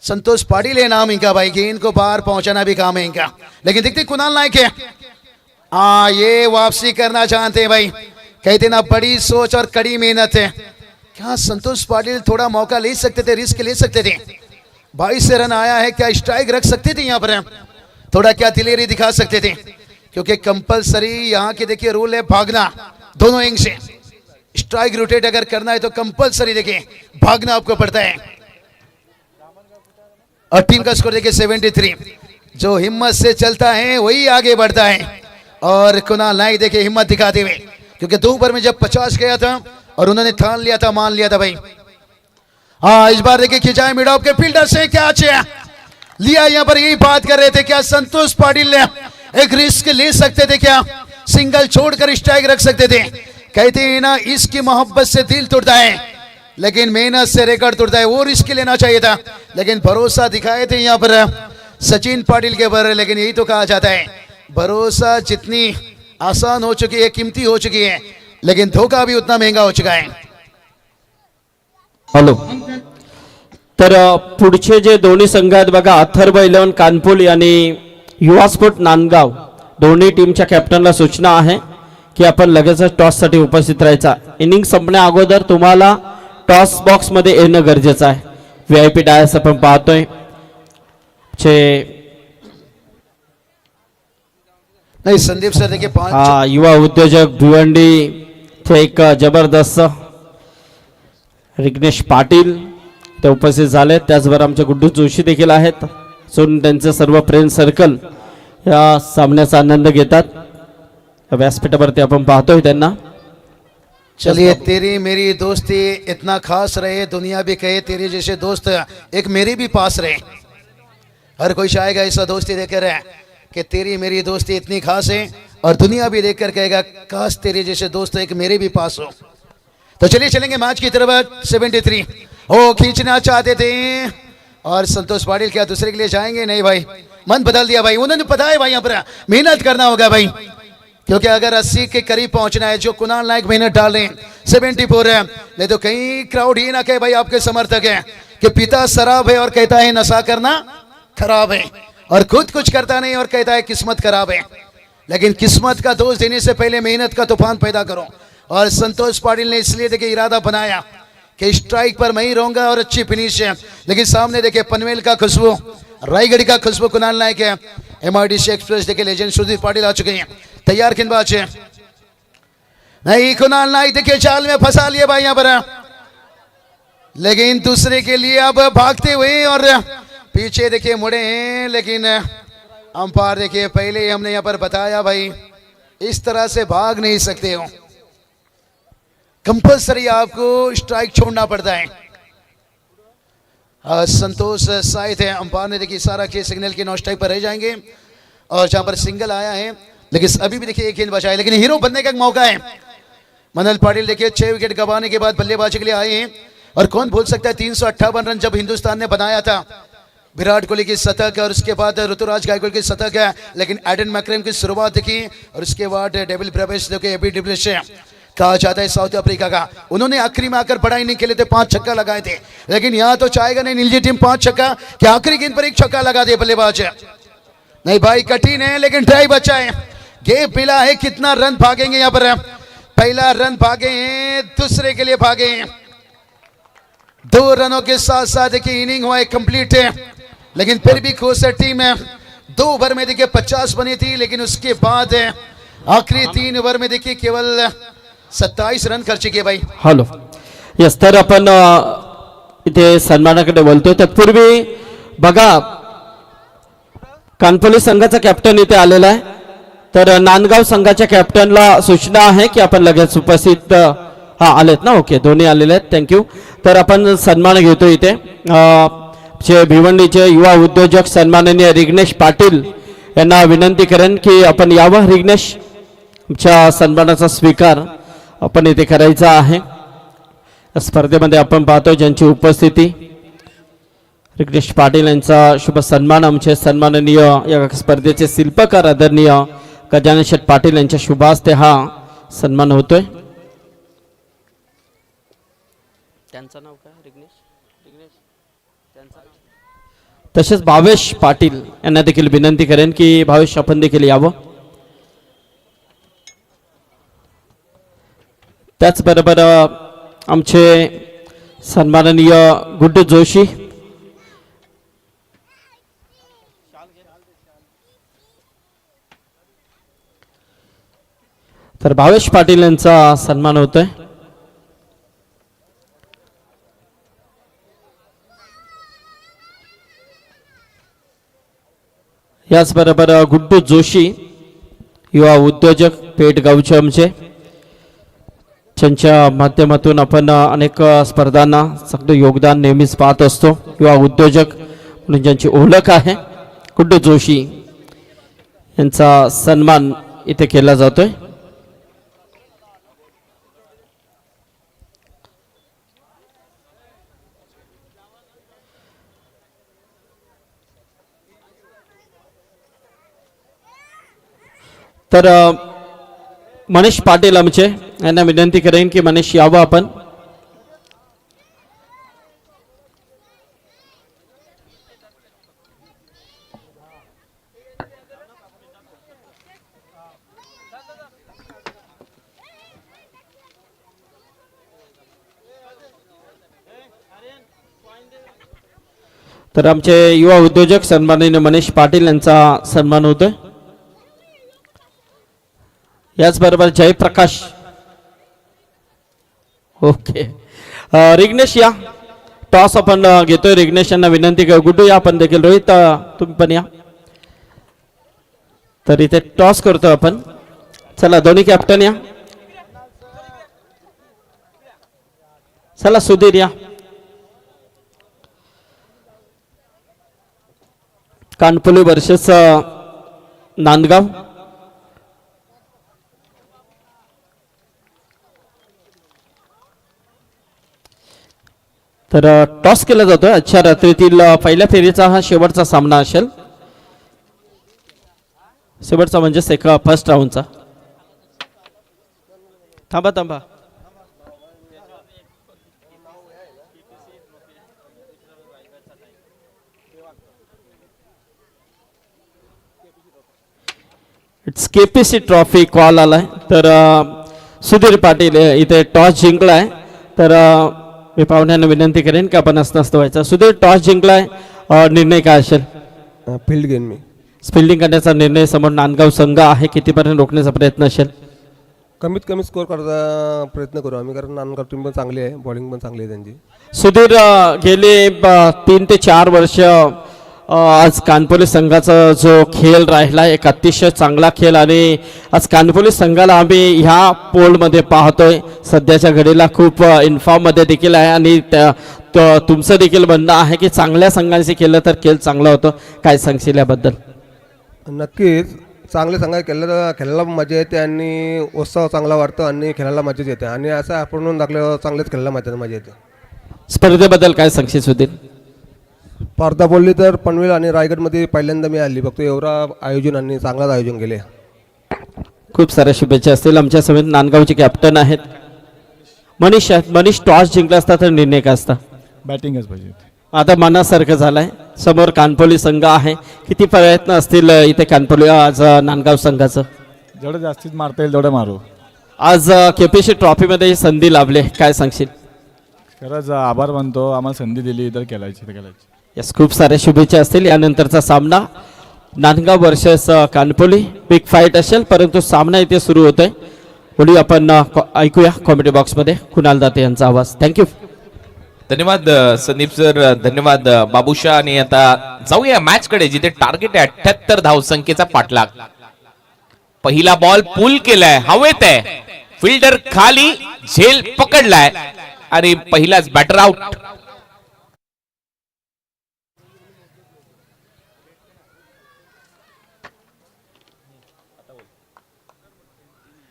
संतोष पाटिल है नाम इनका भाई, कि इनको बाहर पहुंचाना भी काम है इनका। लेकिन देखते कुणाल नायक है ये वापसी करना चाहते हैं भाई, कहते ना बड़ी सोच और कड़ी मेहनत है। क्या संतोष पाटिल थोड़ा मौका ले सकते थे, रिस्क ले सकते थे? 22 रन आया है, क्या स्ट्राइक रख सकते थे यहाँ पर? थोड़ा क्या दिलेरी दिखा सकते थे? क्योंकि कंपलसरी यहाँ के देखिए रूल है भागना दोनों एंग से। स्ट्राइक रोटेट अगर करना है तो कंपलसरी देखिए भागना आपको पड़ता है। और टीम का स्कोर देखिए 73, जो हिम्मत से चलता है वही आगे बढ़ता है। और कुणाल नायक देखिए हिम्मत दिखाते हुए, क्योंकि 2 ओवर में जब 50 गया था और उन्होंने ठान लिया था, मान लिया था भाई। इस बार देखिए खिंचाए मिड ऑफ के फील्डर से क्या लिया, यहाँ पर यही बात कर रहे थे क्या संतोष पाटिल ने एक रिस्क ले सकते थे? क्या सिंगल छोड़कर स्ट्राइक रख सकते थे? कहते हैं ना इसकी मोहब्बत से दिल टूटता है लेकिन मेहनत से रिकॉर्ड टूटता है। वो रिस्क लेना चाहिए था, लेकिन भरोसा दिखाए थे यहाँ पर सचिन पाटिल के ऊपर। लेकिन यही तो कहा जाता है भरोसा जितनी आसान हो चुकी है, कीमती हो चुकी है, लेकिन धोखा भी उतना महंगा हो चुका है। हॅलो, तर पुढचे जे दोन्ही संघ आहेत बघा, अथर्व 11 कानपूल आणि युवा स्पोर्ट नांदगाव, दोन्ही टीमच्या कॅप्टनला सूचना आहे की आपण लगेचच टॉस साठी उपस्थित राहायचा। इनिंग संपण्या अगोदर तुम्हाला टॉस बॉक्स मध्ये येणं गरजेचं आहे। व्हीआयपी डायस आपण पाहतोय चे नहीं संदीप सर देखिए 5 युवा उद्योजक भिवंडी थे एक जबरदस्त रिग्नेश पाटील ते उपस्थित झाले। त्याचबरोबर आमचे गुड्डू जोशी देखील आहेत, सोडून त्यांचे सर्व फ्रेंड सर्कल या सामन्याचा आनंद घेतात। व्यासपीठावरती आपण पाहतोय त्यांना। चलिए तेरी मेरी दोस्ती इतना खास रहे, दुनिया भी कहे तेरे जैसे दोस्त एक मेरे भी पास रहे। हर कोई चाहेगा ऐसा दोस्ती देकर कि तेरी मेरी दोस्ती इतनी खास है और दुनिया भी देखकर कहेगा काश तेरे जैसे दोस्त एक मेरे भी पास हो। तो चलिए चलेंगे मैच की तरफ। 73 ओ खींचना चाहते थे और संतोष पाटिल क्या दूसरे के लिए जाएंगे? नहीं भाई, मन बदल दिया भाई। उन्होंने पता है भाई यहाँ पर मेहनत करना होगा भाई, क्योंकि अगर 80 के करीब पहुंचना है जो कुणाल नायक मेहनत डाल रहे हैं 74 है, नहीं तो कहीं क्राउड ही ना कहे भाई आपके समर्थक है कि पिता शराब है और कहता है नशा करना खराब है, और खुद कुछ करता नहीं और कहता है किस्मत खराब है। लेकिन किस्मत का दोष देने से पहले मेहनत का तूफान पैदा करो। और संतोष पाटिल ने इसलिए देखिए इरादा बनाया कि स्ट्राइक पर मैं ही रहूंगा और अच्छी फिनिश है। लेकिन सामने देखिए पनवेल का खुशबू, रायगढ़ का खुशबू कुणाल नायक है। MRDC एक्सप्रेस देखिए लेजेंड सुधीर पाटिल आ चुके हैं, तैयार गेंदबाज है। नहीं, कुणाल नायक देखिए जाल में फंसा लिए भाई यहाँ पर, लेकिन दूसरे के लिए अब भागते हुए और पीछे देखिए मुड़े हैं। लेकिन अंपायर देखिए पहले ही हमने यहाँ पर बताया भाई इस तरह से भाग नहीं सकते हो, कंपल्सरी आपको स्ट्राइक छोड़ना पड़ता है। संतोष शायद है, अंपायर ने देखिए इशारा किया सिग्नल के नॉन स्ट्राइक पर रह जाएंगे। और जहां पर सिंगल आया है, लेकिन अभी भी देखिए एक गेंद बचा है, लेकिन हीरो बनने का एक मौका है। मनल पाटिल देखिए 6 विकेट गंवाने के बाद बल्लेबाजी के लिए आए हैं। और कौन भूल सकता है 358 रन जब हिंदुस्तान ने बनाया था, विराट कोहली की शतक और उसके बाद ऋतुराज गायकवाड़ की शतक है। लेकिन एडन मैकरम की शुरुआत देखी और उसके बाद डेविल ब्रेविस देखिए एबी डिविलियर्स कहा जाता है साउथ अफ्रीका का, उन्होंने आखिरी में आकर बड़ा इनिंग खेले थे, 5 छक्का लगाए थे। लेकिन यहाँ तो चाहेगा नहीं नीलजी टीम 5 छक्का कि आखिरी गेंद पर 1 छक्का लगा दे बल्लेबाज। नहीं भाई कठिन है, लेकिन ड्राइव अच्छा है, गेप मिला है। कितना रन भागेंगे यहाँ पर? पहला रन भागे हैं, दूसरे के लिए भागे हैं। 2 रनों के साथ साथ देखिए इनिंग हुआ है कंप्लीट है। लेकिन फिर भी खुश है टीम है। 2 ओवर में देखिए 50 बनी थी, लेकिन उसके बाद आखिरी 3 ओवर में देखिए केवल 27 रन खर्च किए भाई। हॅलो यस, तर आपण इथे सन्मानाकडे बोलतोय. तत्पूर्वी बघा कानपोली संघाचा कॅप्टन इथे आलेला आहे, तर नांदगाव संघाच्या कॅप्टनला सूचना आहे की आपण लगेच उपस्थित आलेत ना? ओके, दोन्ही आलेले आहेत, थँक्यू. तर आपण सन्मान घेतो इथे चे भिवंडीचे युवा उद्योजक सन्माननीय रिग्नेश पाटील यांना विनंती करेन की आपण यावं. रिग्नेश, तुमच्या सन्मानाचा स्वीकार आपण इथे करायचा आहे. स्पर्धेमध्ये आपण पाहतो ज्यांची उपस्थिती रिग्नेश पाटील यांचा शुभ सन्मान आमचे सन्माननीय या स्पर्धेचे शिल्पकार आदरणीय गजानन शेठ पाटील यांच्या शुभ हस्ते हा सन्मान होतोय. त्यांचं नाव काय? रिग्नेश तसेच भावेश पाटील यांना देखील विनंती करेन की भावेश आपण देखील यावं. त्याचबरोबर आमचे सन्माननीय गुड्डू जोशी, तर भावेश पाटील यांचा सन्मान होतोय. याचबरोबर गुड्डू जोशी युवा उद्योजक पेठगावचे आमचे, त्यांच्या माध्यमातून आपण अनेक स्पर्धांना सगळं योगदान नेहमीच पाहत असतो. युवा उद्योजक म्हणून ज्यांची ओळख आहे गुड्डू जोशी यांचा सन्मान इथे केला जातोय. तर मनीष पाटील आमचे यांना विनंती करेन की मनीष यावं आपण. तर आमचे युवा उद्योजक सन्माननीय मनीष पाटील यांचा सन्मान होतोय. याचबरोबर जयप्रकाश, ओके, रिग्नेश या. टॉस आपण घेतोय. रिग्नेश यांना विनंती कर. गुड्डू या आपण देखील. रोहित तुम्ही पण या. तर इथे टॉस करतो आपण. चला दोन्ही कॅप्टन या. चला सुधीर या. कानपुले वर्सेस नांदगाव. तर टॉस केला जातोय. आजच्या रात्रीतील पहिल्या फेरीचा हा शेवटचा सामना असेल. शेवटचा म्हणजे फर्स्ट राऊंडचा. थांबा थांबा. इट्स केपीसी ट्रॉफी कॉल आलाय. तर सुधीर पाटील इथे टॉस जिंकलाय. तर मी पाहुण्यांना विनंती करेन की आपण असत व्हायचा. सुधीर टॉस जिंकलाय, निर्णय काय असेल? फील्ड गेम मी फिल्डिंग करण्याचा निर्णय समोर नांदगाव संघ आहे. कितीपर्यंत रोखण्याचा प्रयत्न असेल? कमीत कमी स्कोअर करायचा प्रयत्न करू आम्ही, कारण नांदगाव टीम पण चांगली आहे, बॉलिंग पण चांगली आहे त्यांची. सुधीर, गेले 3 ते 4 वर्ष आज कानपुले संघाचा जो खेळ राहिला एक अतिशय चांगला खेळ, आणि आज कानपुले संघाला आम्ही ह्या पोलमध्ये पाहतोय. सध्याच्या घडीला खूप इन्फॉर्ममध्ये देखील आहे, आणि तुमचं देखील म्हणणं आहे की चांगल्या संघांशी केलं तर खेळ चांगला होतो. काय सांगशील याबद्दल? नक्कीच चांगले संघ खेळायला मजा येते आणि उत्साह चांगला वाटतो आणि खेळायला मजाच येते, आणि असं आपण दाखलं चांगलेच खेळायला मजा येते. स्पर्धेबद्दल काय सांगशील सुधीर? स्पर्धा बोलली तर पनवेल आणि रायगडमध्ये पहिल्यांदा मी आली बघतो. एवढा आयोजन आणि चांगलाच आयोजन केले. खूप साऱ्या शुभेच्छा असतील. आमच्या समेत नांदगावचे कॅप्टन आहेत मनीष. मनीष, टॉस जिंकला असता तर निर्णय काय असता? बॅटिंगच पाहिजे. आता मनासारखं झालंय. समोर कानपोली संघ आहे. किती प्रयत्न असतील इथे कानपोली आज नांदगाव संघाचं? जेवढं जास्तीत मारता येईल तेवढं मारू. आज केपीसी ट्रॉफीमध्ये संधी लाभले, काय सांगशील? खरंच आभार मानतो, आम्हाला संधी दिली तर केलायची तर केलायची. यस, खूप साऱ्या शुभेच्छा असतील. यानंतरचा सामना Nandgaon versus Kanpoli. Big fight असेल, परंतु सामना इथे सुरू होतोय. पुढे आपण ऐकूया कॉमेडी बॉक्समध्ये कुणाल दाते यांचा आवाज. थँक्यू. धन्यवाद संदीप सर, धन्यवाद बाबूशा. आणि आता जाऊया मॅच कडे, जिथे टार्गेट आहे 78 धावसंख्येचा पाठलाग. पहिला बॉल पूल केलाय, हवेत आहे, फिल्डर खाली, झेल पकडलाय आणि पहिलाच बॅटर आउट.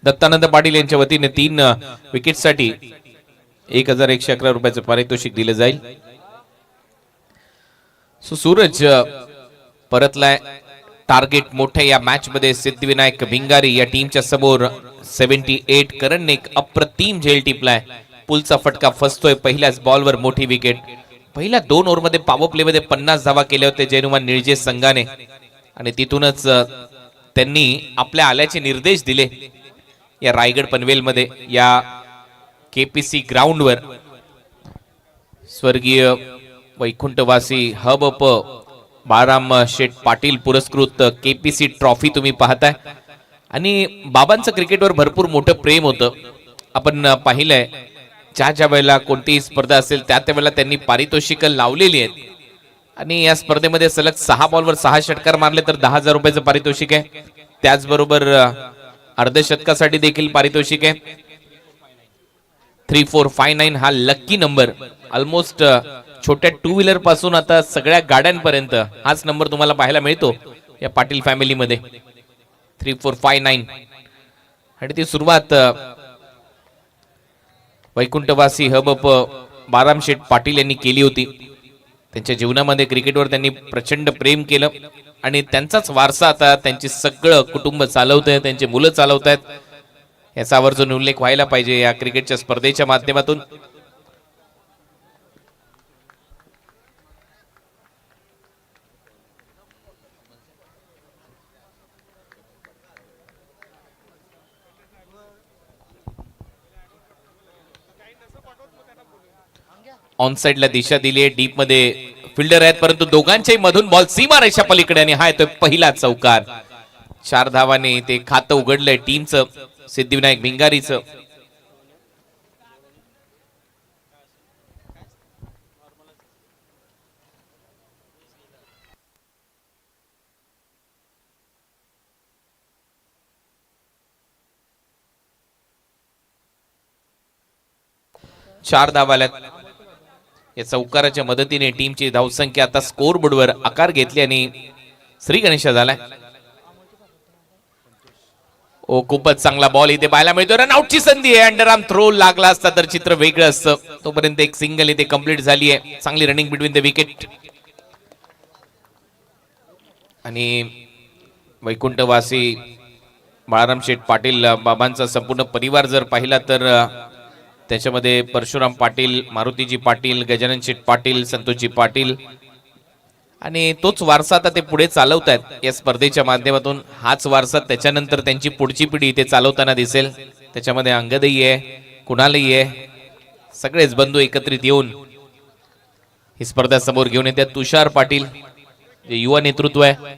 दत्तानंद पाटील यांच्या वतीने 3 विकेटसाठी 1111 रुपयाचं पारितोषिक दिलं जाईल. सो सूरज परतलाय. टार्गेट मोठ्या या मॅच मध्ये सिद्धिविनायक भिंगारी या टीमच्या समोर 78. करणने एक अप्रतिम झेल टिपलाय. पुलचा फटका फसतोय पहिल्याच बॉलवर. मोठी विकेट. पहिल्या 2 ओव्हरमध्ये पॉवर प्ले मध्ये 50 धावा केल्या होत्या जयनुमान निळजे संघाने, आणि तिथूनच त्यांनी आपल्या आल्याचे निर्देश दिले या रायगड पनवेल मध्ये, या केपीसी ग्राउंडवर. स्वर्गीय वैकुंठवासी हबप बाळाराम शेठ पाटील पुरस्कृत केपीसी ट्रॉफी तुम्ही पाहताय. आणि बाबांचं क्रिकेटवर भरपूर मोठं प्रेम होतं. आपण पाहिलंय ज्या वेळेला कोणतीही स्पर्धा असेल त्या वेळेला त्यांनी पारितोषिक लावलेली आहेत, आणि या स्पर्धेमध्ये सलग 6 बॉलवर 6 षटकार मारले तर 10,000 रुपयाचं पारितोषिक आहे. त्याचबरोबर अर्धशतकासाठी देखील पारितोषिक आहे. 3459 हा लक्की नंबर. ऑलमोस्ट छोट्या 2 व्हीलर पासून आता सगळ्या गाड्यांपर्यंत हाच नंबर तुम्हाला पाहायला मिळतो या पाटील फॅमिलीमध्ये. 3459. आणि ती सुरुवात वैकुंठवासी हबप बाराम शेठ पाटील यांनी केली होती. त्यांच्या जीवनामध्ये क्रिकेटवर त्यांनी प्रचंड प्रेम केलं, आणि त्यांचाच वारसा आता त्यांचे सगळं कुटुंब चालवत आहे, त्यांचे मुलं चालवत आहेत. याचा आवर्जून उल्लेख व्हायला पाहिजे या क्रिकेटच्या स्पर्धेच्या माध्यमातून. ऑन साइडला दिशा दिली आहे. डीप मध्ये फिल्डर आहेत, परंतु दोघांच्याही मधून बॉल सीमा रेषा पलीकडे, आणि हा येतोय पहिला चौकार. 4 धावाने ते खातं उघडलंय टीमचं, सिद्धिविनायक भिंगारीचं. 4 धावा आल्यात. या चौकाराच्या मदतीने टीमची धावसंख्या आता स्कोर बोर्डवर आकार घेतली आणि श्री गणेश झालाय. ओ खूपच चांगला बॉल इथे पाहायला मिळतो. रनआउटची संधी आहे. अंडरआर्म थ्रो लागला असता तर चित्र वेगळं असतं. तोपर्यंत एक सिंगल इथे कंप्लीट झाली आहे. चांगली रनिंग बिटवीन द विकेट. आणि वैकुंठवासी बाळाराम शेठ पाटील बाबांचा संपूर्ण परिवार जर पाहिला तर त्याच्यामध्ये परशुराम पाटील, मारुतीजी पाटील, गजानन शेठ पाटील, संतोषजी पाटील आणि तोच वारसा आता ते पुढे चालवत आहेत या स्पर्धेच्या माध्यमातून. हाच वारसा त्याच्यानंतर त्यांची पुढची पिढी ते चालवताना दिसेल. त्याच्यामध्ये अंगदही आहे, कुणालही आहे. सगळेच बंधू एकत्रित येऊन ही स्पर्धा समोर घेऊन येतात. तुषार पाटील जे युवा नेतृत्व आहे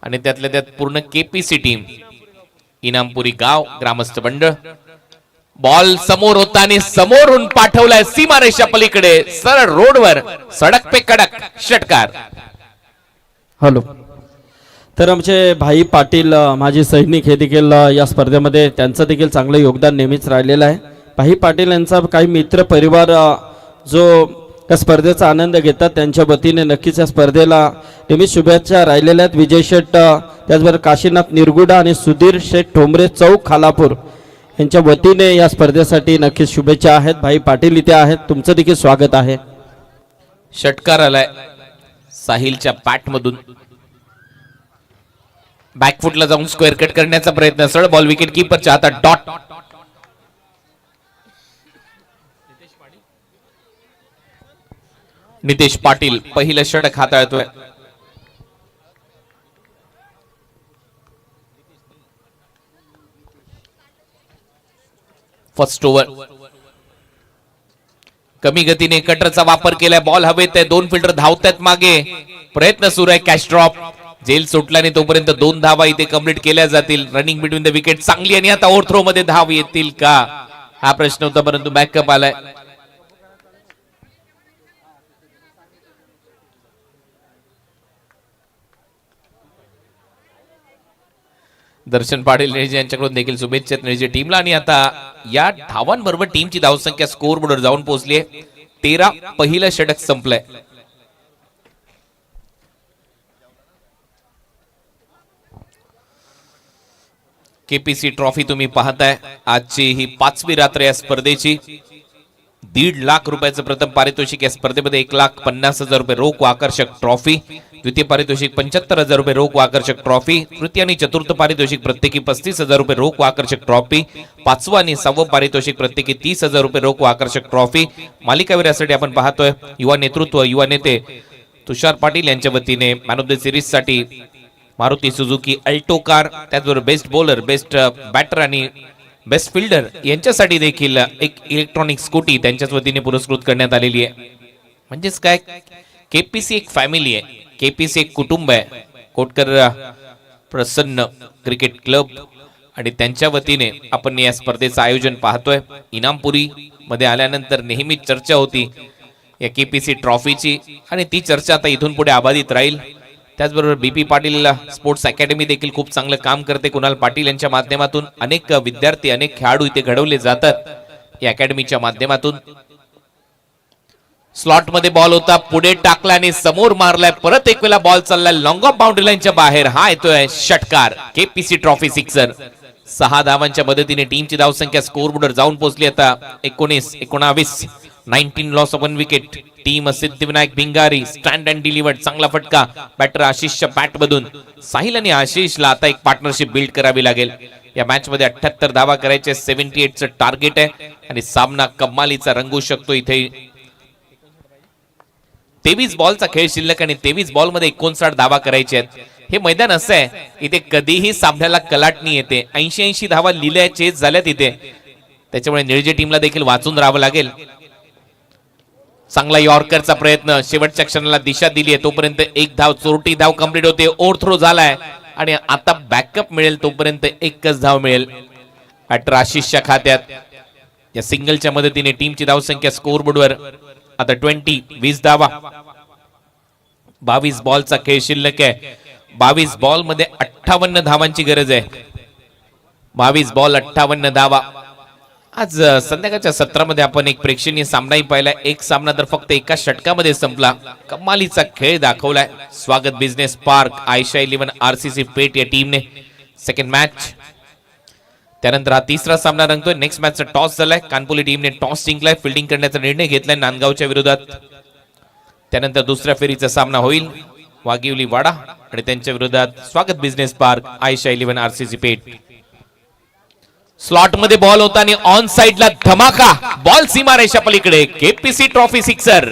आणि त्यातल्या त्यात पूर्ण केपीसी टीम, इनामपुरी गाव ग्रामस्थ मंडळ. बॉल समोर होता आणि समोरून पाठवलाय सीमारेषा पलीकडे सरळ रोडवर. सडक पे कडक षटकार. हॅलो. तर आमचे भाई पाटील माजी सैनिक हे देखील या स्पर्धेमध्ये त्यांचं देखील चांगलं योगदान नेहमीच राहिलेलं आहे. भाई पाटील यांचा काही मित्र परिवार जो या स्पर्धेचा आनंद घेतात त्यांच्या वतीने नक्कीच या स्पर्धेला नेहमी शुभेच्छा राहिलेल्या आहेत. विजय शेठ, त्याचबरोबर काशीनाथ निरगुडा आणि सुधीर शेठ ठोंबरे चौक खालापूर यांच्या वतीने या स्पर्धेसाठी नक्कीच शुभेच्छा आहेत. भाई पाटील इथे आहेत, तुमचं देखील स्वागत आहे. षटकार आलाय साहिलच्या पॅट मधून. बॅकफुटला जाऊन स्क्वेअर कट करण्याचा प्रयत्न. सरळ बॉल विकेट कीपरच्या हातात. डॉट. नितेश पाटील पहिलं षटक हाताळतोय. First over. कमी गतीने कटरचा वापर केलाय. बॉल हवेत आहे. 2 फिल्डर धावतात मागे. प्रयत्न सुरू आहे. Catch drop. जेल सुटल्याने तोपर्यंत 2 धावा इथे कंप्लीट केल्या जातील. रनिंग बिटवीन द विकेट चांगली आणि आता ओव्हर थ्रो मध्ये धाव येतील का हा प्रश्न होता, परंतु बॅकअप आलाय. दर्शन पाटील निळजे यांच्याकडून देखील शुभेच्छा निळजे टीमला. आणि आता या धावांबरोबर टीमची धावसंख्या स्कोर बोर्डवर जाऊन पोहोचली आहे. 13. पहिलं षटक संपलंय. केपीसी ट्रॉफी तुम्ही पाहताय. आजची ही 5वी रात्र या स्पर्धेची. 1.5 लाख रुपयाचं प्रथम पारितोषिक. या स्पर्धेमध्ये 1,50,000 रुपये रोख व आकर्षक ट्रॉफी. द्वितीय पारितोषिक 75,000 रुपये रोख व आकर्षक ट्रॉफी. तृतीय आणि चतुर्थ पारितोषिक प्रत्येकी 35,000 रुपये रोख व आकर्षक ट्रॉफी. 5वं आणि 6वं पारितोषिक प्रत्येकी 30,000 रुपये रोख व आकर्षक ट्रॉफी. मालिकावीरासाठी आपण पाहतोय युवा नेतृत्व, युवा नेते तुषार पाटील यांच्या वतीने मॅन ऑफ द सिरीज साठी मारुती सुझुकी अल्टो कार. त्याचबरोबर बेस्ट बॉलर, बेस्ट बॅटर आणि बेस्ट फिल्डर यांच्यासाठी देखील एक इलेक्ट्रॉनिक स्कूटी त्यांच्याच वतीने पुरस्कृत करण्यात आलेली आहे. म्हणजेच काय, केपीसी एक फॅमिली आहे. केपीसी एक कुटुंब आहे. कोटकर प्रसन्न क्रिकेट क्लब आणि त्यांच्या वतीने आपण या स्पर्धेचं आयोजन पाहतोय. इनामपुरी मध्ये आल्यानंतर नेहमी चर्चा होती या केपीसी ट्रॉफीची आणि ती चर्चा आता इथून पुढे अबाधित राहील. त्याचबरोबर बीपी पाटील स्पोर्ट्स अकॅडमी देखील खूप चांगलं काम करते. कुणाल पाटील यांच्या माध्यमातून अनेक विद्यार्थी, अनेक खेळाडू इथे घडवले जातात या अकॅडमीच्या माध्यमातून. स्लॉट मध्ये बॉल होता, पुढे टाकला आणि समोर मारलाय. परत एक वेळा बॉल चाललाय लॉंग ऑफ बाउंड्री लाईनच्या बाहेर. हा येतोय षटकार. KPC trophy sixer. 6 धावांच्या मदतीने टीमची धावसंख्या स्कोर बोर्डवर जाऊन पोहोचली आता 19-19. 19 loss of 1 wicket. Team Siddhivinayak भिंगारी stand and delivered. चांगला फटका बॅटर आशिषच्या बॅट मधून. साहिल आणि आशिषला आता एक पार्टनरशिप बिल्ड करावी लागेल. या मॅच मध्ये 78 धावा करायचे. 78चं टार्गेट आहे आणि सामना कमालीचा रंगू शकतो. इथे 23 बॉलचा खेळ शिल्लक आणि 23 बॉल मध्ये 59 धावा करायचे आहेत. हे मैदान असं आहे, इथे कधीही सामन्याला कलाटणी येते. 80 धावा लिहिल्या, चेस झाल्यात इथे. त्याच्यामुळे निळजे टीमला देखील वाचून राहावं लागेल. चांगला यॉर्करचा प्रयत्न. शेवटच्या क्षणाला दिशा दिली आहे. तोपर्यंत 1 धाव, चोरटी धाव कंप्लीट होते. ओव्हर थ्रो झालाय आणि आता बॅकअप मिळेल तोपर्यंत 1च धाव मिळेल. बॅटर आशिषच्या खात्यात. या सिंगलच्या मदतीने टीमची धावसंख्या स्कोर बोर्डवर आता 20 धावा. 22 बॉलचा खेळ शिल्लक आहे. 22 बॉल मध्ये 58 धावांची गरज आहे. 22 बॉल 58 धावा. आज संध्याकाळच्या सत्रामध्ये आपण एक प्रेक्षणीय सामनाही पाहिला. एक सामना तर फक्त एका षटकामध्ये संपला. कमालीचा खेळ दाखवलाय स्वागत बिझनेस पार्क आयशा 11 RCC पेठ या टीमने. सेकंड मॅच त्यानंतर हा तिसरा सामना रंगतोय. नेक्स्ट मॅचचा टॉस झालाय. कानपुली टीमने टॉस जिंकलाय. फिल्डिंग करण्याचा निर्णय घेतलाय नांदगावच्या विरोधात. त्यानंतर दुसऱ्या फेरीचा सामना होईल वाघिवली वाडा आणि त्यांच्या विरोधात स्वागत बिझनेस पार्क आयशा 11 RCC पेठ. स्लॉट मध्ये बॉल होता आणि ऑन साइडला धमाका. बॉल सीमारेषा पलीकडे. KPC trophy sixer.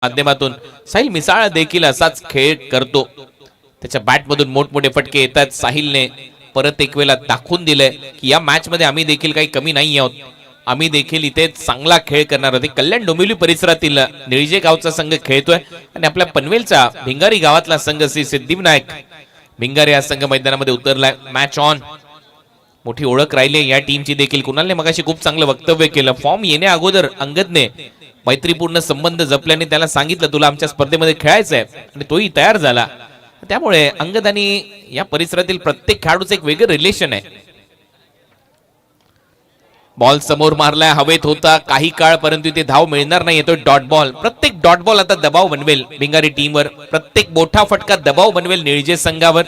माध्यमातून साहिल मिसाळ देखील असाच खेळ करतो. त्याच्या बॅट मधून मोठमोठे फटके येतात. साहिलने परत एक वेळा दाखवून दिलंय की या मॅच मध्ये आम्ही देखील काही कमी नाही आहोत. आम्ही देखील इथे चांगला खेळ करणार आहोत. कल्याण डोंबिवली परिसरातील निळजे गावचा संघ खेळतोय आणि आपल्या पनवेलचा भिंगारी गावातला संघ श्री सिद्धिविनायक भिंगारी हा संघ मैदानामध्ये उतरलाय. Match on. मोठी ओळख राहिली या टीमची देखील. कुणालने मगाशी खूप चांगलं वक्तव्य केलं. फॉर्म येण्या अगोदर अंगदने मैत्रीपूर्ण संबंध जपल्याने त्याला सांगितलं तुला आमच्या स्पर्धेमध्ये खेळायचंय आणि तोही तयार झाला. त्यामुळे अंगद आणि या परिसरातील प्रत्येक खेळाडूचं एक वेगळं रिलेशन आहे. बॉल समोर मारलाय. हवेत होता काही काळ परंतु इथे धाव मिळणार नाही. येतोय डॉट बॉल. प्रत्येक डॉट बॉल आता दबाव बनवेल भिंगारी टीमवर. प्रत्येक मोठा फटका दबाव बनवेल निळजे संघावर.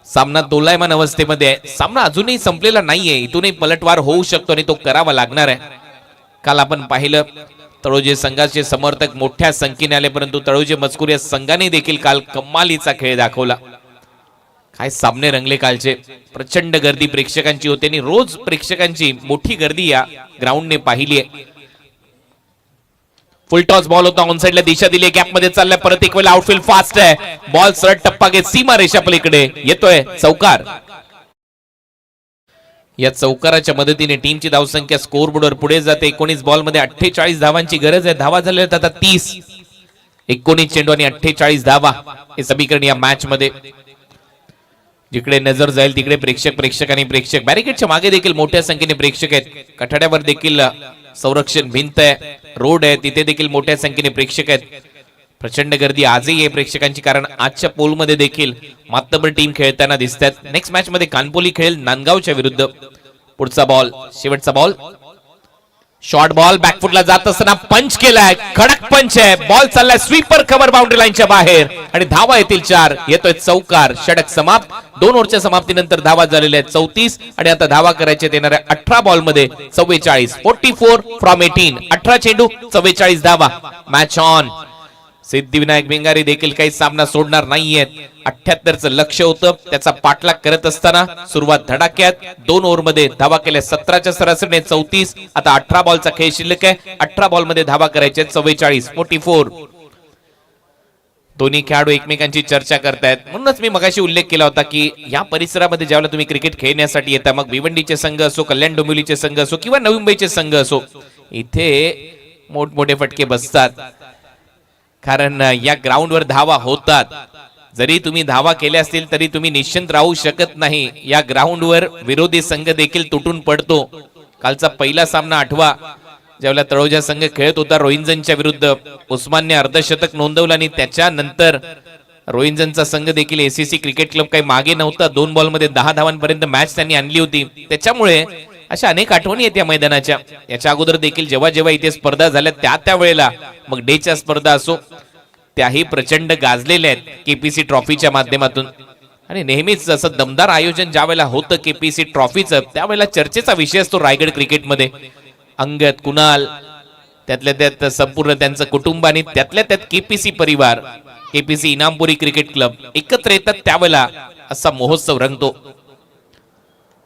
सामना दोलायमान अवस्थेमध्ये आहे. सामना अजूनही संपलेला नाहीये. इथूनही पलटवार होऊ शकतो आणि तो करावा लागणार आहे. काल आपण पाहिलं तळोजे संघाचे समर्थक मोठ्या संख्येने आले परंतु तळोजे मजकूर या संघाने देखील काल कमालीचा खेळ दाखवला. काय सामने रंगले कालचे. प्रचंड गर्दी प्रेक्षकांची होती आणि रोज प्रेक्षकांची मोठी गर्दी या ग्राउंडने पाहिली आहे. फुल टॉस बॉल होता. ऑन साइडला दिशा दिली. गॅप मध्ये चाललाय. परत एक वेळा आउटफील्ड फास्ट आहे. बॉल सरळ टप्पा घेत सीमा रेषा पलीकडे येतोय चौकार. या चौकाराच्या मदतीने टीमची धावसंख्या स्कोर बोर्डवर पुढे जाते. 19 बॉल मध्ये 48 धावांची गरज आहे. धावा झाल्या आता 30. 19 चेंडू आणि 48 धावा हे समीकरण या मॅच मध्ये. जिकडे नजर जाईल तिकडे प्रेक्षक आणि प्रेक्षक. बॅरिकेडच्या मागे देखील मोठ्या संख्येने प्रेक्षक आहेत. कठाड्यावर देखील संरक्षण भिंत आहे. रोड आहे तिथे देखील मोठ्या संख्येने प्रेक्षक आहेत. प्रचंड गर्दी आजही आहे प्रेक्षकांची कारण आजच्या पोल मध्ये देखील मातबर टीम खेळताना दिसतात. नेक्स्ट मॅच मध्ये कानपोली खेळेल नांदगावच्या विरुद्ध. पुढचा बॉल शेवटचा बॉल. शॉर्ट बॉल बॅकफुटला जात असताना पंच केलाय. कडक पंच आहे. बॉल चाललाय स्वीपर कव्हर बाउंड्री लाईनच्या बाहेर आणि धावा येतील 4. येतोय चौकार. षटक समाप्त. 2 ओव्हरच्या समाप्तीनंतर धावा झालेल्या आहेत 34 आणि आता धावा करायचे येणाऱ्या 18 बॉल मध्ये 44. 44 फ्रॉम 18. 18 चेंडू 44 धावा. Match on. सिद्धिविनायक भिंगारी देखील काही सामना सोडणार नाहीयेत. 78चं लक्ष होतं. त्याचा पाठलाग करत असताना सुरुवात धडाक्यात. 2 ओव्हर मध्ये धावा केल्या 17च्या सरासरीने 34. आता 18 बॉलचा खेळ शिल्लक आहे. 18 बॉल मध्ये धावा करायचे 44. 44. दोन्ही खेळाडू एकमेकांची चर्चा करतायत. म्हणूनच मी मगाशी उल्लेख केला होता की या परिसरामध्ये ज्यावेळेला तुम्ही क्रिकेट खेळण्यासाठी येता मग भिवंडीचे संघ असो कल्याण डोंबिवलीचे संघ असो किंवा नवी मुंबईचे संघ असो इथे मोठमोठे फटके बसतात. कारण या ग्राउंडवर धावा होतात. जरी तुम्ही धावा केल्या असतील तरी तुम्ही निश्चिंत राहू शकत नाही. या ग्राउंडवर विरोधी संघ देखील तुटून पडतो. कालचा पहिला सामना आठवा ज्यावेळेला तळोजा संघ खेळत होता रोहिंजनच्या विरुद्ध. उस्मानने अर्धशतक नोंदवलं आणि त्याच्यानंतर रोहिंजनचा संघ देखील एसीसी क्रिकेट क्लब काही मागे नव्हता. 2 बॉल मध्ये 10 धावांपर्यंत मॅच त्यांनी आणली होती. त्याच्यामुळे अशा अनेक आठवणी आहेत या मैदानाच्या. याच्या अगोदर देखील जेव्हा जेव्हा इथे स्पर्धा झाल्या त्या वेळेला मग डेच्या स्पर्धा असो त्याही प्रचंड गाजलेल्या आहेत केपीसी ट्रॉफीच्या माध्यमातून. आणि नेहमीच असं दमदार आयोजन ज्या वेळेला होतं केपीसी ट्रॉफीचं त्यावेळेला चर्चेचा विषय असतो रायगड क्रिकेटमध्ये. अंगद कुणाल त्यातल्या त्यात संपूर्ण त्यांचं कुटुंब आणि त्यातल्या त्यात केपीसी परिवार केपीसी इनामपुरी क्रिकेट क्लब एकत्र येतात त्यावेळेला असा महोत्सव रंगतो.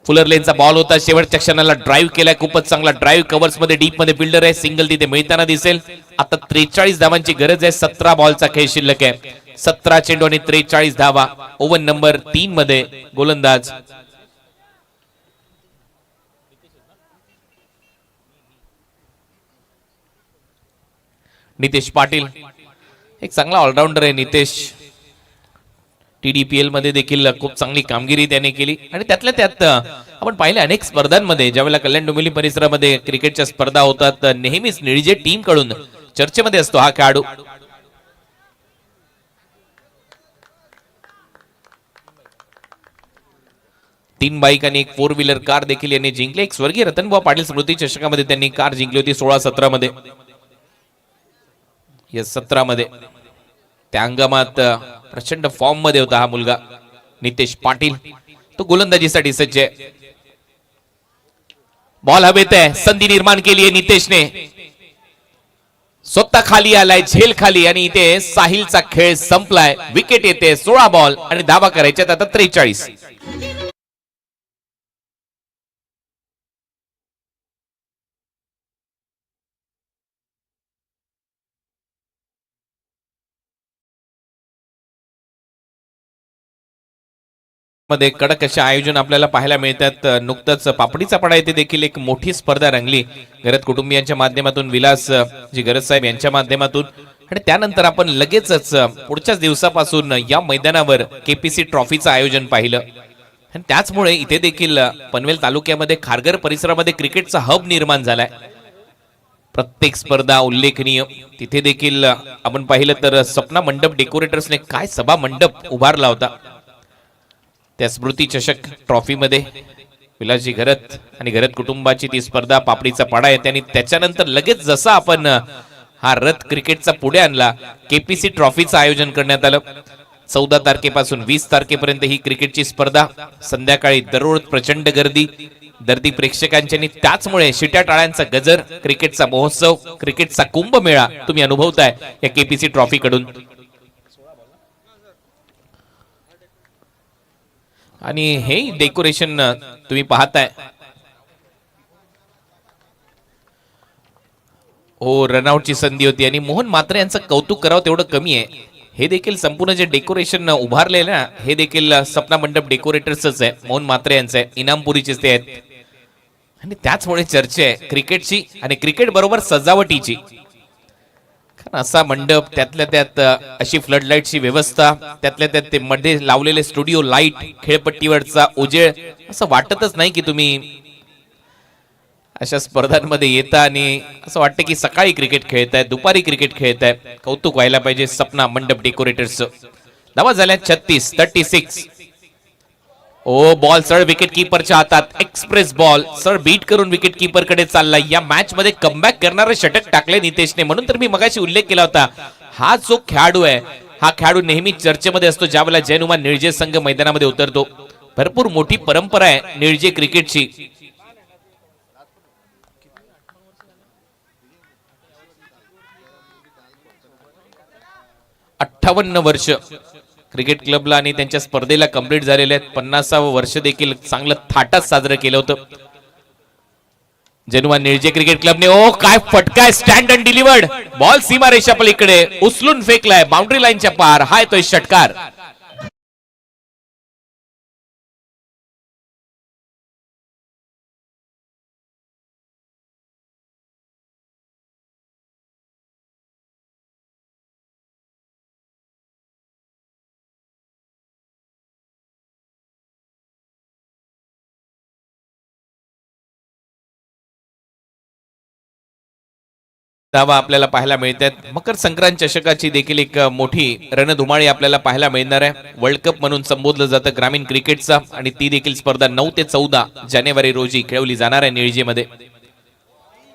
फुलर लेनचा बॉल होता. शेवटच्या क्षणाला ड्राईव्ह केलाय. खूपच चांगला ड्राईव्ह. कव्हर्स मध्ये डीप मध्ये फिल्डर आहे. सिंगल तिथे मिळताना दिसेल. आता 43 धावांची गरज आहे. 17 बॉलचा खेळ शिल्लक आहे. 17 चेंडू आणि 43 धावा. ओव्हर नंबर 3 मध्ये गोलंदाज नितेश पाटील. एक चांगला ऑलराऊंडर आहे नितेश. TDPL मध्ये देखील खूप चांगली कामगिरी त्याने केली आणि त्यातल्या त्यात आपण पाहिले अनेक स्पर्धांमध्ये ज्यावेळेला कल्याण डोंबिवली परिसरामध्ये क्रिकेटच्या स्पर्धा होतात नेहमीच निळजे टीम कडून चर्चेमध्ये असतो हा खेळाडू. 3 बाईक आणि एक 4 व्हीलर कार देखील यांनी जिंकले. एक स्वर्गीय रतनबुवा पाटील स्मृती चषकामध्ये त्यांनी कार जिंकली होती 16-17 मध्ये. या 17 मध्ये त्या हंगामात प्रचंड फॉर्म मध्ये होता हा मुलगा नितेश पाटील. तो गोलंदाजीसाठी सज्ज आहे. बॉल हवेत आहे, संधी निर्माण केली आहे नितेशने. स्वतः खाली आलाय, झेल खाली, आणि इथे साहिलचा खेळ संपलाय. विकेट येते. 16 बॉल आणि धावा करायच्यात आता 43. मध्ये कडक असे आयोजन आपल्याला पाहायला मिळतात. नुकतंच पापडीचा पडा येथे देखील एक मोठी स्पर्धा रंगली. गरज कुटुंबियांच्या माध्यमातून, विलास जी गरज साहेब यांच्या माध्यमातून, आणि त्यानंतर आपण लगेचच पुढच्याच दिवसापासून या मैदानावर केपीसी ट्रॉफीचं आयोजन पाहिलं. आणि त्याचमुळे इथे देखील पनवेल तालुक्यामध्ये खारघर परिसरामध्ये क्रिकेटचा हब निर्माण झालाय. प्रत्येक स्पर्धा उल्लेखनीय. तिथे देखील आपण पाहिलं तर सपना मंडप डेकोरेटर्सने काय सभा मंडप उभारला होता. त्या स्मृती चषक ट्रॉफी मध्ये विलासजी घरत आणि घरत कुटुंबाची ती स्पर्धा पापडीचा पाडा येते. आणि त्याच्यानंतर लगेच जसा आपण हा रथ क्रिकेटचा पुढे आणला, केपीसी ट्रॉफीचं आयोजन करण्यात आलं. 14 तारखेपासून 20 तारखेपर्यंत ही क्रिकेटची स्पर्धा. संध्याकाळी दररोज प्रचंड गर्दी प्रेक्षकांची, आणि त्याचमुळे शिट्या टाळ्यांचा गजर. क्रिकेटचा महोत्सव, क्रिकेटचा कुंभमेळा तुम्ही अनुभवताय या केपीसी ट्रॉफी कडून. आणि हे डेकोरेशन तुम्ही पाहताय. हो, रनआउटची संधी होती आणि मोहन मात्रे यांचं कौतुक करावं तेवढं कमी आहे. हे देखील संपूर्ण जे डेकोरेशन उभारलेलं ना, हे देखील सपना मंडप डेकोरेटर्सच आहे. मोहन मात्रे यांचं आहे, इनामपुरीचेच ते आहेत. आणि त्याचमुळे चर्चा आहे क्रिकेटची आणि क्रिकेट बरोबर सजावटीची. असा मंडप, त्यातल्या त्यात अशी फ्लड लाईटची व्यवस्था, त्यातल्या त्यात ते मध्ये लावलेले स्टुडिओ लाईट, खेळपट्टीवरचा उजेड. असं वाटतच नाही की तुम्ही अशा स्पर्धांमध्ये येता आणि असं वाटतं की सकाळी क्रिकेट खेळताय, दुपारी क्रिकेट खेळताय. कौतुक व्हायला पाहिजे सपना मंडप डेकोरेटर्सचं. धावा झाल्या 36. ओ, बॉल सर विकेट कीपरच्या हातात. एक्सप्रेस बॉल सर बीट करून विकेट कीपर कडे चालला. या मॅच मध्ये कमबॅक करणारे षटक टाकले नितेशने. म्हणून तर मी मगाशी उल्लेख केला होता, हा जो खेळाडू आहे, हा खेळाडू नेहमी चर्चेमध्ये असतो ज्यावेळेला जयनुमा निळजे संघ मैदानामध्ये उतरतो. भरपूर मोठी परंपरा आहे निळजे क्रिकेटची. अठ्ठावन्न वर्ष क्रिकेट क्लबला आणि त्यांच्या स्पर्धेला कंप्लीट झालेले आहेत. 50वे वर्ष देखील चांगलं थाटात साजरं केलं होतं जनुमा निळजे क्रिकेट क्लबने. ओ, काय फटकाय, स्टँड अँड डिलिव्हर्ड. बॉल सीमा रेषा पलीकडे उचलून फेकलाय बाउंड्री लाईनच्या पार. हा येतोय षटकार. धावा आपल्याला पाहायला मिळतात. मकर संक्रांत चषकाची देखील एक मोठी रणधुमाळी आपल्याला पाहायला मिळणार आहे. वर्ल्ड कप म्हणून संबोधलं जातं ग्रामीण क्रिकेटचा, आणि ती देखील स्पर्धा 9 ते 14 जानेवारी रोजी खेळवली जाणार आहे निळजेमध्ये.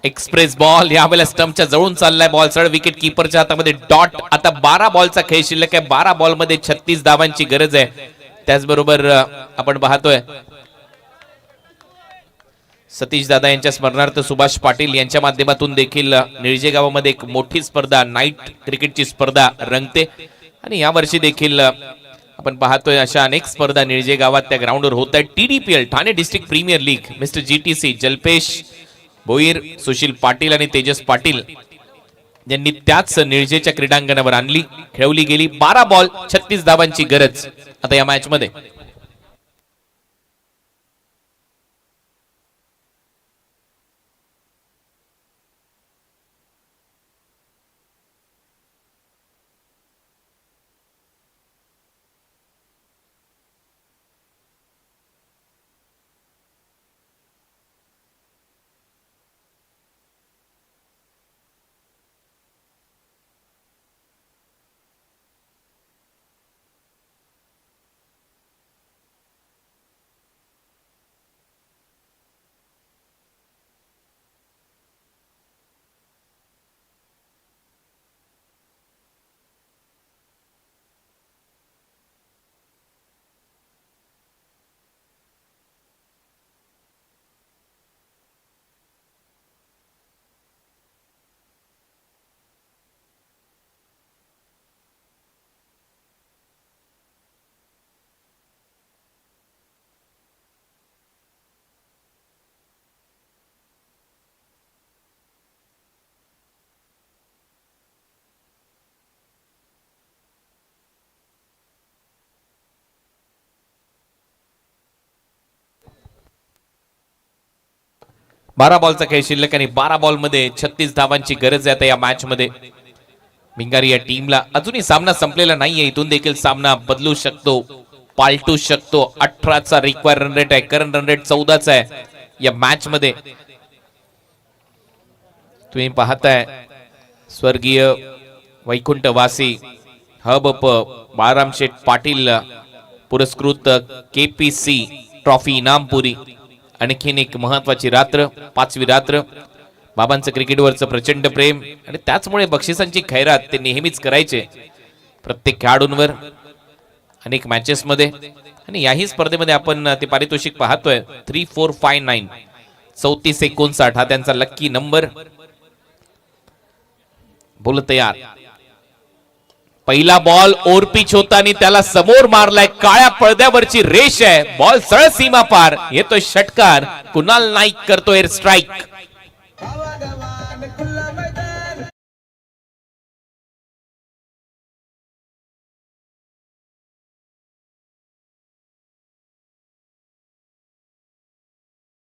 एक्सप्रेस बॉल यावेळेला स्टंपच्या जवळून चाललाय. बॉल सळ विकेट कीपरच्या हातामध्ये. डॉट. आता 12 बॉलचा खेळ शिल्लक आहे. 12 बॉल मध्ये 36 धावांची गरज आहे. त्याचबरोबर आपण पाहतोय सतीश दादा यांच्या स्मरणार्थ सुभाष पाटील यांच्या माध्यमातून देखील निळजे गावामध्ये एक मोठी स्पर्धा, नाईट क्रिकेटची स्पर्धा रंगते. आणि यावर्षी देखील आपण पाहतोय अशा अनेक स्पर्धा निळजे गावात त्या ग्राउंडवर होत आहेत. TDPL Thane district premier league, mister GTC Jalpesh Bhoir, Sushil Patil आणि तेजस पाटील यांनी त्याच निळजेच्या क्रीडांगणावर आणली, खेळवली गेली. 12 बॉल 36 धावांची गरज आता या मॅच मध्ये. 12 बॉलचा खेळ शिल्लक आणि 12 बॉल मध्ये 36 धावांची गरज आहे आता या मॅच मध्ये. भिंगारी या टीमला अजूनही सामना संपलेला नाहीये, इथून देखील सामना बदलू शकतो, पालटू शकतो. 18चा रिक्वायर रन रेट आहे, करंट रन रेट 14चा आहे या मॅच मध्ये. तुम्ही पाहताय स्वर्गीय वैकुंठवासी हबप बाळाराम शेठ पाटील पुरस्कृत KPC ट्रॉफी इनामपुरी. आणखीन एक महत्वाची रात्र, 5वी रात्र. बाबांचं क्रिकेटवरचं प्रचंड प्रेम आणि त्याचमुळे बक्षिसांची खैरात ते नेहमीच करायचे प्रत्येक खेळाडूंवर अनेक मॅचेस मध्ये. आणि याही स्पर्धेमध्ये आपण ते पारितोषिक पाहतोय 3459 3459 हा त्यांचा लक्की नंबर. बोल तयार. पहिला बॉल ओव्हरपिच होता आणि त्याला समोर मारलाय, काळ्या पडद्यावरची रेष आहे, बॉल सरळ सीमा पार येतोय षटकार. कुणाल नाईक करतो एअर स्ट्राईक.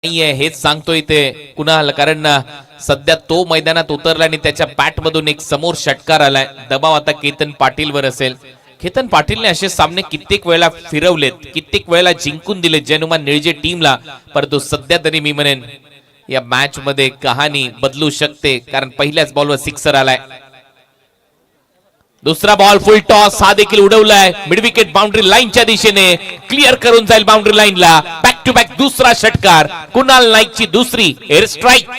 हेच सांगतोय ते कुणाल, कारण सध्या तो मैदानात उतरला आणि त्याच्या बॅट मधून एक समोर षटकार आलाय. दबाव आता केतन पाटील वर असेल. केतन पाटीलने असे सामने कित्येक वेळा फिरवलेत, कित्येक वेळा जिंकून दिले जनुमान निळजे टीमला, परंतु सध्या तरी मी म्हणेन या मॅच मध्ये कहाणी बदलू शकते, कारण पहिल्याच बॉलवर सिक्सर आलाय. दुसरा बॉल फुल टॉस हा देखील उडवलाय मिड विकेट बाउंड्री लाईनच्या दिशेने, क्लिअर करून जाईल बाउंड्री लाईनला. बॅक टू बॅक दुसरा षटकार, कुणाल नाईकची दुसरी air strike.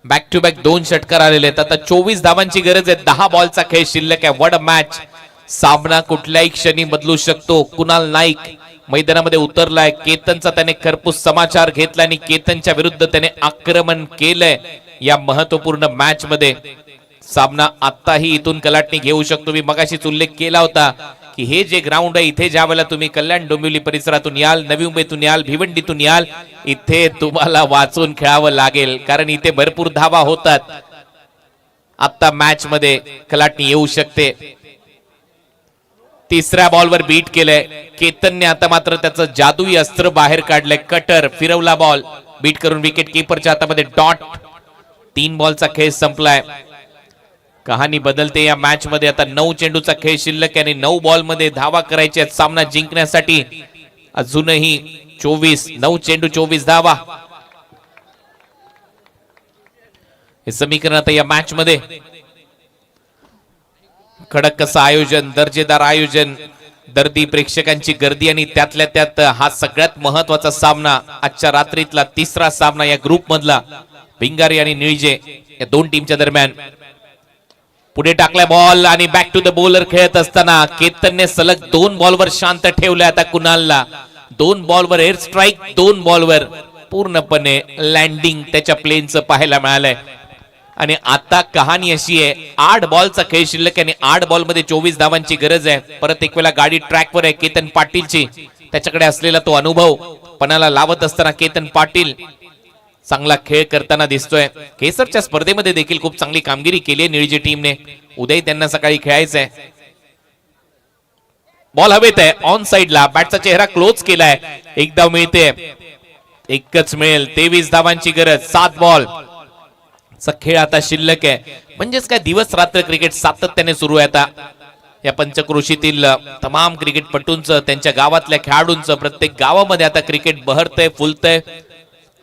Back to back 2 षटकार आलेले आहेत. आता 24 धावांची गरज आहे, 10 बॉलचा खेळ शिल्लक आहे. What a match. सामना कुठल्याही क्षणी बदलू शकतो. कुणाल नाईक मैदानामध्ये उतरलाय. केतनचा त्याने खरपूस समाचार घेतला आणि केतनच्या विरुद्ध त्याने आक्रमण केलंय या महत्वपूर्ण मॅच मध्ये. सामना आताही इथून कलाटणी घेऊ शकतो. मी मगाशीच उल्लेख केला होता की हे जे ग्राउंड आहे, इथे ज्या वेळेला तुम्ही कल्याण डोंबिवली परिसरातून याल, नवी मुंबईतून याल, भिवंडीतून याल, इथे तुम्हाला वाचून खेळावं लागेल, कारण इथे भरपूर धावा होतात. आता मॅच मध्ये कलाटणी येऊ शकते. तिसऱ्या बॉलवर बीट केलंय केतनने. आता मात्र त्याचं जादुई अस्त्र बाहेर काढलंय. कटर फिरवला बॉल, बीट करून विकेट किपरच्या हातामध्ये डॉट. 3 बॉलचा खेळ संपलाय. कहाणी बदलते या मॅच मध्ये. आता 9 चेंडूचा खेळ शिल्लक आहे आणि 9 बॉल मध्ये धावा करायच्या आहेत सामना जिंकण्यासाठी. अजूनही 24, 9 चेंडू 24 धावा हे समीकरण आता या मॅच मध्ये. कडक कसं आयोजन, दर्जेदार आयोजन, दर्दी प्रेक्षकांची गर्दी आणि त्यातल्या त्यात हा सगळ्यात महत्वाचा सामना, आजच्या रात्रीतला तिसरा सामना या ग्रुप मधला, भिंगारी आणि निळजे या 2 टीमच्या दरम्यान. पुढे टाकलाय बॉल आणि बॅक टू द बॉलर खेळत असताना केतनने सलग 2 बॉलवर शांत ठेवले. आता कुणालला 2 बॉलवर एअर स्ट्राईक, 2 बॉलवर पूर्णपणे लँडिंग त्याच्या प्लेनचं पाहायला मिळालंय. आणि आता कहाणी अशी आहे, 8 बॉलचा खेळ शिल्लक आहे आणि 8 बॉल मध्ये 24 धावांची गरज आहे. परत एक वेळा गाडी ट्रॅकवर आहे केतन पाटीलची. त्याच्याकडे असलेला तो अनुभव पणाला लावत असताना केतन पाटील चांगला खेळ करताना दिसतोय. केसरच्या स्पर्धेमध्ये देखील खूप चांगली कामगिरी केली आहे निळजी टीमने. उद्याही त्यांना सकाळी खेळायचंय. बॉल हवेत आहे ऑन साइडला, बॅटचा चेहरा क्लोज केलाय. एक धाव मिळते, एकच मिळेल. 23 धावांची गरज, 7 बॉल चा खेळ आता शिल्लक आहे. म्हणजेच काय दिवस रात्र क्रिकेट सातत्याने सुरू आहे. आता या पंचक्रोशीतील तमाम क्रिकेटपटूंचं, त्यांच्या गावातल्या खेळाडूंचं, प्रत्येक गावामध्ये आता क्रिकेट बहरतंय, फुलतंय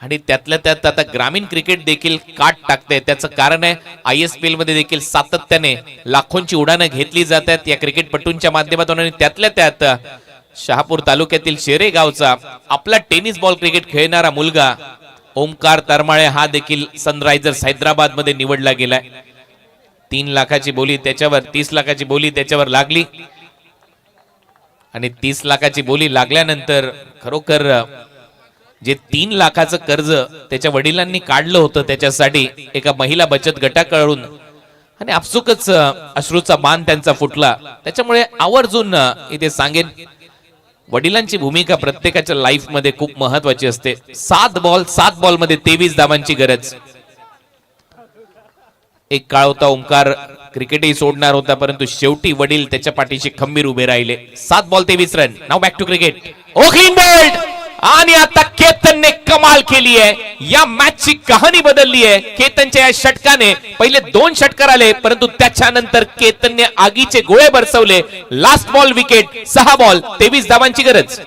आणि त्यातल्या त्यात आता ग्रामीण क्रिकेट देखील काट टाकते. त्याचं कारण आहे ISPL मध्ये देखील सातत्याने लाखोंची उडाणं घेतली जात आहेत या क्रिकेटपटूंच्या माध्यमातून. आणि त्यातल्या त्यात शहापूर तालुक्यातील शेरे गावचा आपला टेनिस बॉल क्रिकेट खेळणारा मुलगा ओमकार तरमाळे हा देखील सनरायझर्स हैदराबाद मध्ये निवडला गेलाय. 3 लाखाची बोली त्याच्यावर, 30 लाखाची बोली त्याच्यावर लागली. आणि 30 लाखाची बोली लागल्यानंतर खरोखर जे 3 लाखाचं कर्ज त्याच्या वडिलांनी काढलं होतं त्याच्यासाठी एका महिला बचत गटाकडून, आणि आपसुकच अश्रूचा बाण त्यांचा फुटला. त्याच्यामुळे आवर्जून इथे सांगेन वडिलांची भूमिका प्रत्येकाच्या लाईफ मध्ये खूप महत्वाची असते. 7 बॉल मध्ये 23 धावांची गरज. एक काळ होता ओंकार क्रिकेटही सोडणार होता, परंतु शेवटी वडील त्याच्या पाठीशी खंबीर उभे राहिले. 7 ball 23 run. Now back to cricket. Oh clean bowled. आणि आता केतनने कमाल केली आहे. या मॅचची कहाणी बदलली आहे. केतनच्या या षटकाने पहिले 2 षटकार आले, परंतु त्याच्यानंतर केतनने आगीचे गोळे बरसवले. Last ball wicket. 6 बॉल 23 धावांची गरज.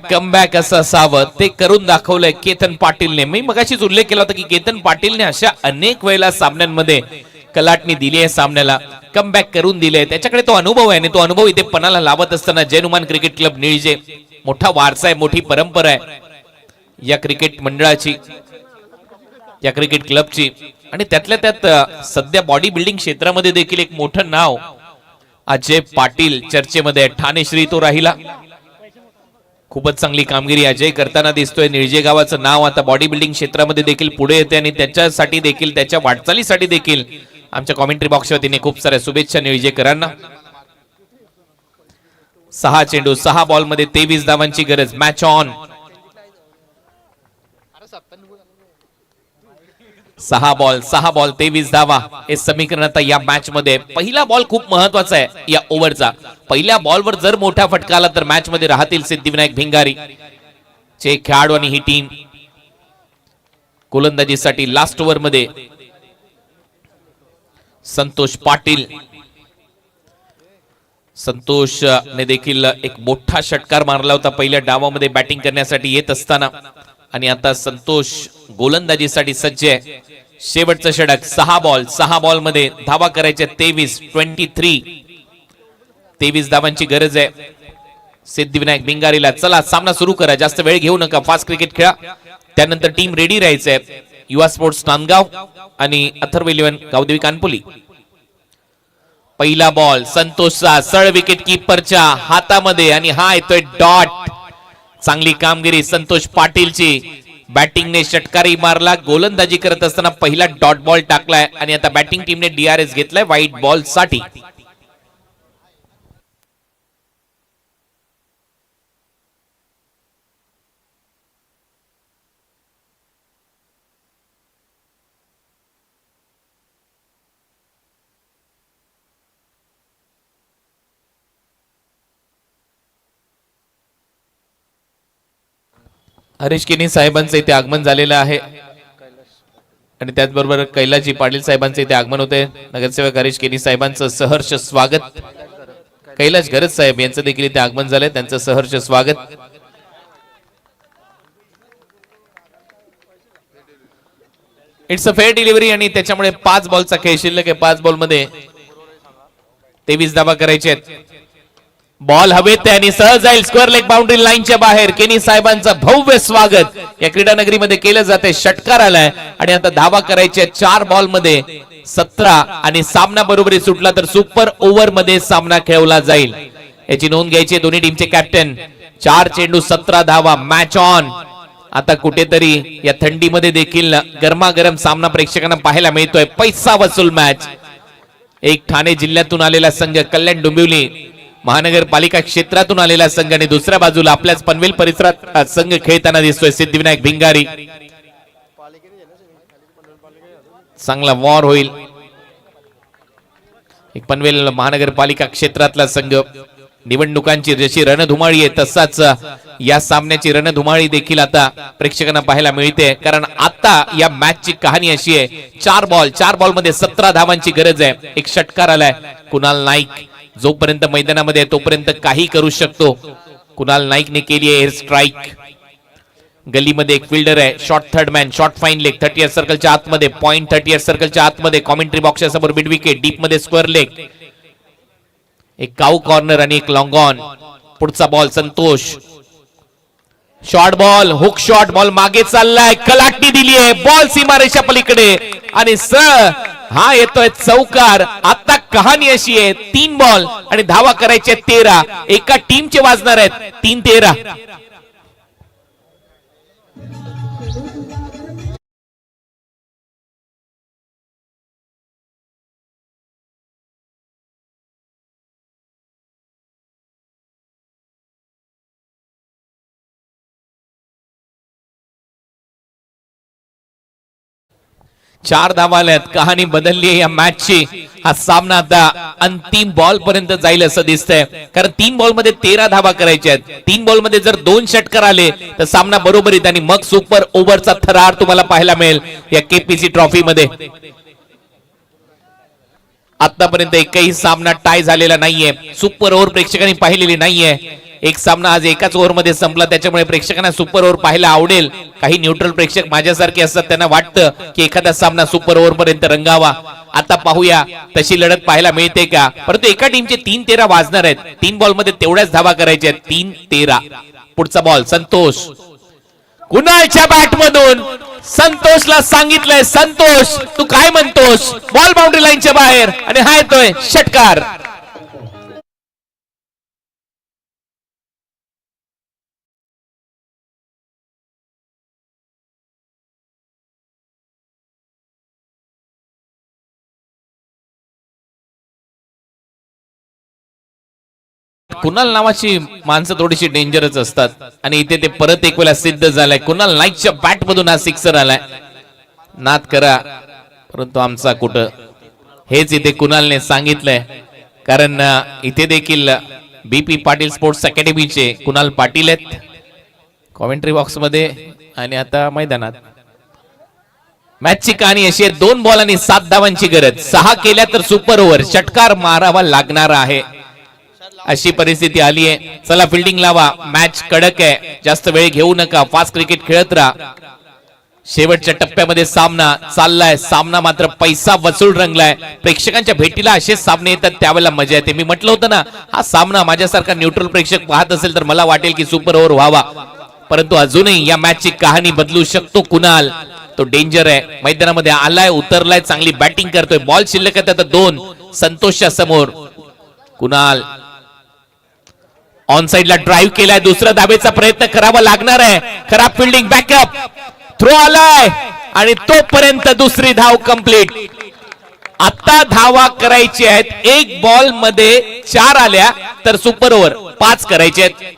कमबॅक असं असावं ते करून दाखवलंय केतन पाटीलने. मी मगाशीच उल्लेख केला होता की केतन पाटीलने अशा अनेक वेळेला सामन्यांमध्ये कलाटणी दिली आहे, सामन्याला कमबॅक करून दिले. त्याच्याकडे तो अनुभव आहे आणि तो अनुभव इथे पणाला लावत असताना जैनुमान क्रिकेट क्लब निळजे मोठा वारसा आहे, मोठी परंपरा आहे या क्रिकेट मंडळाची, या क्रिकेट क्लबची. आणि त्यातल्या त्यात सध्या बॉडी बिल्डिंग क्षेत्रामध्ये देखील एक मोठं नाव अजय पाटील चर्चेमध्ये. ठाणे श्री तो राहिला. खूपच चांगली कामगिरी अजय करताना दिसतोय. निळजे गावाचं नाव आता बॉडी बिल्डिंग क्षेत्रामध्ये देखील पुढे येते आणि त्याच्यासाठी देखील, त्याच्या वाटचालीसाठी देखील आमच्या कॉमेंट्री बॉक्सवर तिने खूप साऱ्या शुभेच्छा निळजेकरांना. 6 चेंडू 6 बॉल मध्ये 23 धावांची गरज. Match on. 6 बॉल 23 धावा हे समीकरण आता या मॅच मध्ये. पहिला बॉल खूप महत्वाचा आहे या ओव्हरचा. पहिल्या बॉलवर जर मोठा फटका आला तर मॅच मध्ये राहतील सिद्धिविनायक भिंगारी चे खेळाडू आणि ही टीम. गोलंदाजीसाठी लास्ट ओव्हर मध्ये संतोष पाटील. संतोष ने देखील एक मोठा षटकार मारला होता पहिल्या डावामध्ये बॅटिंग करण्यासाठी येत असताना. आणि आता संतोष गोलंदाजीसाठी सज्ज आहे. शेवटचं षटक. 6 बॉल मध्ये धावा करायच्या 23 धावांची गरज आहे सिद्धिविनायक भिंगारीला. चला सामना सुरू करा, जास्त वेळ घेऊ नका, फास्ट क्रिकेट खेळा. त्यानंतर टीम रेडी राहायचंय. युवा स्पोर्ट्स नांदगाव आणि अथर्व 11 गावदेवी कानपुली. पहिला बॉल संतोषचा सळ विकेट कीपरच्या हातामध्ये आणि हा येतोय डॉट. चांगली कामगिरी संतोष पाटीलची. बॅटिंगने षटकारही मारला, गोलंदाजी करत असताना पहिला डॉट बॉल टाकलाय आणि आता बॅटिंग टीमने DRS घेतलाय व्हाईट बॉल साठी. हरीश केनी साहेबांचं इथे आगमन झालेलं आहे आणि त्याचबरोबर कैलासजी पाटील साहेबांचं इथे आगमन होते. नगरसेवक हरीश केनी साहेबांचं सहर्ष स्वागत. कैलास गरज साहेब यांचं देखील इथे आगमन झालंय, त्यांचं सहर्ष स्वागत. इट्स अ फेअर डिलिव्हरी आणि त्याच्यामुळे 5 बॉलचा खेळ शिल्लक आहे. 5 बॉल मध्ये 23 धावा करायचे आहेत. बॉल हवेत आणि सहज जाईल स्क्वेअर लेग बाउंड्री लाईनच्या बाहेर. केनी साहेबांचं भव्य स्वागत या क्रीडा नगरीमध्ये केलं जाते. षटकार आलाय आणि आता धावा करायच्या 4 बॉल मध्ये 17 आणि सामना बरोबरी सुटला तर सुपर ओव्हर मध्ये सामना खेळवला जाईल, याची नोंद घ्यायची दोन्ही टीमचे कॅप्टन. 4 चेंडू 17 धावा. Match on. आता कुठेतरी या थंडीमध्ये देखील गरमागरम सामना प्रेक्षकांना पाहायला मिळतोय. पैसा वसूल मॅच. एक ठाणे जिल्ह्यातून आलेला संघ, कल्याण डोंबिवली महानगरपालिका क्षेत्रातून आलेला संघ आणि दुसऱ्या बाजूला आपल्याच पनवेल परिसरात संघ खेळताना दिसतोय सिद्धिविनायक भिंगारी. चांगला वॉर होईल. एक पनवेल महानगरपालिका क्षेत्रातला संघ. निवडणुकांची जशी रणधुमाळी आहे तसाच या सामन्याची रणधुमाळी देखील आता प्रेक्षकांना पाहायला मिळते, कारण आता या मॅचची कहाणी अशी आहे. 4 बॉल मध्ये 17 धावांची गरज आहे. एक षटकार आलाय. कुणाल नाईक जोपर्यंत मैदानामध्ये तोपर्यंत काही करू शकतो. कुणाल नाईकने केली आहे एअर स्ट्राईक. गलीमध्ये एक फिल्डर आहे. Short third man, short fine leg 30 सर्कलच्या आतमध्ये, पॉइंट 30 सर्कलच्या आतमध्ये. कॉमेंट्री बॉक्सच्या समोर मिड विकेट, डीप मध्ये स्क्वेअर लेग. एक काऊ कॉर्नर आणि एक लॉंग ऑन. पुढचा ball Santosh. Short ball, hook shot, ball मागे चाललाय, कलाटणी दिली आहे, बॉल सीमारेषा पलीकडे आणि हा येतोय चौकार. आता कहाणी अशी आहे 3 बॉल आणि धावा करायचे 13. एका टीमचे वाजणार आहेत 3-13. चार धावा आल्यात. कहाणी बदलली आहे या मॅचची. हा सामना आता अंतिम बॉल पर्यंत जाईल असं दिसतंय, कारण 3 बॉल मध्ये 13 धावा करायच्या आहेत. 3 बॉल मध्ये जर 2 षटकार आले तर सामना बरोबरीत आणि मग सुपर ओव्हरचा थरार तुम्हाला पाहायला मिळेल या केपीसी ट्रॉफी मध्ये. आतापर्यंत एकही सामना टाय झालेला नाहीये. सुपर ओव्हर प्रेक्षकांनी पाहिलेली नाहीये. एक सामना आज एकाच ओव्हर मध्ये संपला, त्याच्यामुळे प्रेक्षकांना सुपर ओव्हर पाहायला आवडेल. काही न्यूट्रल प्रेक्षक माझ्यासारखे असतात, त्यांना वाटतं की एखादा सामना सुपर ओव्हर पर्यंत रंगावा. आता पाहूया तशी लढत पाहायला मिळते का. परंतु एका टीमचे 3-13 वाजणार आहेत. 3 बॉल मध्ये तेवढ्याच धावा करायच्या आहेत. 3-13. पुढचा बॉल संतोष, कुणालच्या बॅट मधून संतोषला सांगितलंय, संतोष तू काय म्हणतोस. बॉल बाउंड्री लाईनच्या बाहेर आणि हा येतोय षटकार. कुणाल नावाची माणसं थोडीशी डेंजरच असतात आणि इथे ते परत एक वेळा सिद्ध झालंय. कुणाल नाईकच्या बॅट मधून हा सिक्सर आलाय. नाद करा, परंतु आमचा कुठं हेच इथे कुणालने सांगितलंय, कारण इथे देखील बीपी पाटील स्पोर्ट्स अकॅडमीचे कुणाल पाटील आहेत कॉमेंट्री बॉक्स मध्ये आणि आता मैदानात. मॅचची कहाणी अशी आहे, 2 बॉल आणि 7 धावांची गरज. 6 केल्या तर सुपर ओव्हर, षटकार मारावा लागणार आहे अशी परिस्थिती आली आहे. चला फिल्डिंग लावा, मॅच कडक आहे, जास्त वेळ घेऊ नका, फास्ट क्रिकेट खेळत राहा. शेवटच्या टप्प्यामध्ये सामना चाललाय. सामना मात्र पैसा वसूल रंगलाय. प्रेक्षकांच्या भेटीला असेच सामने येतात, त्यावेळेला मजा येते. मी म्हटलं होतं ना, हा सामना माझ्यासारखा न्यूट्रल प्रेक्षक पाहत असेल तर मला वाटेल की सुपर ओव्हर व्हावा, परंतु अजूनही या मॅचची कहाणी बदलू शकतो. कुणाल तो डेंजर आहे, मैदानामध्ये आलाय, उतरलाय, चांगली बॅटिंग करतोय. बॉल शिल्लक आहेत आता 2 संतोषच्या समोर. कुणाल ऑन साइडला ड्राईव्ह केलाय, दुसरा धावेचा प्रयत्न करावा लागणार आहे. खराब फिल्डिंग, बॅकअप थ्रो आलाय आणि तोपर्यंत दुसरी धाव कंप्लीट. आता धावा करायची आहेत. 1 बॉल मध्ये 4 आल्या तर सुपर ओव्हर 5 करायचे आहेत.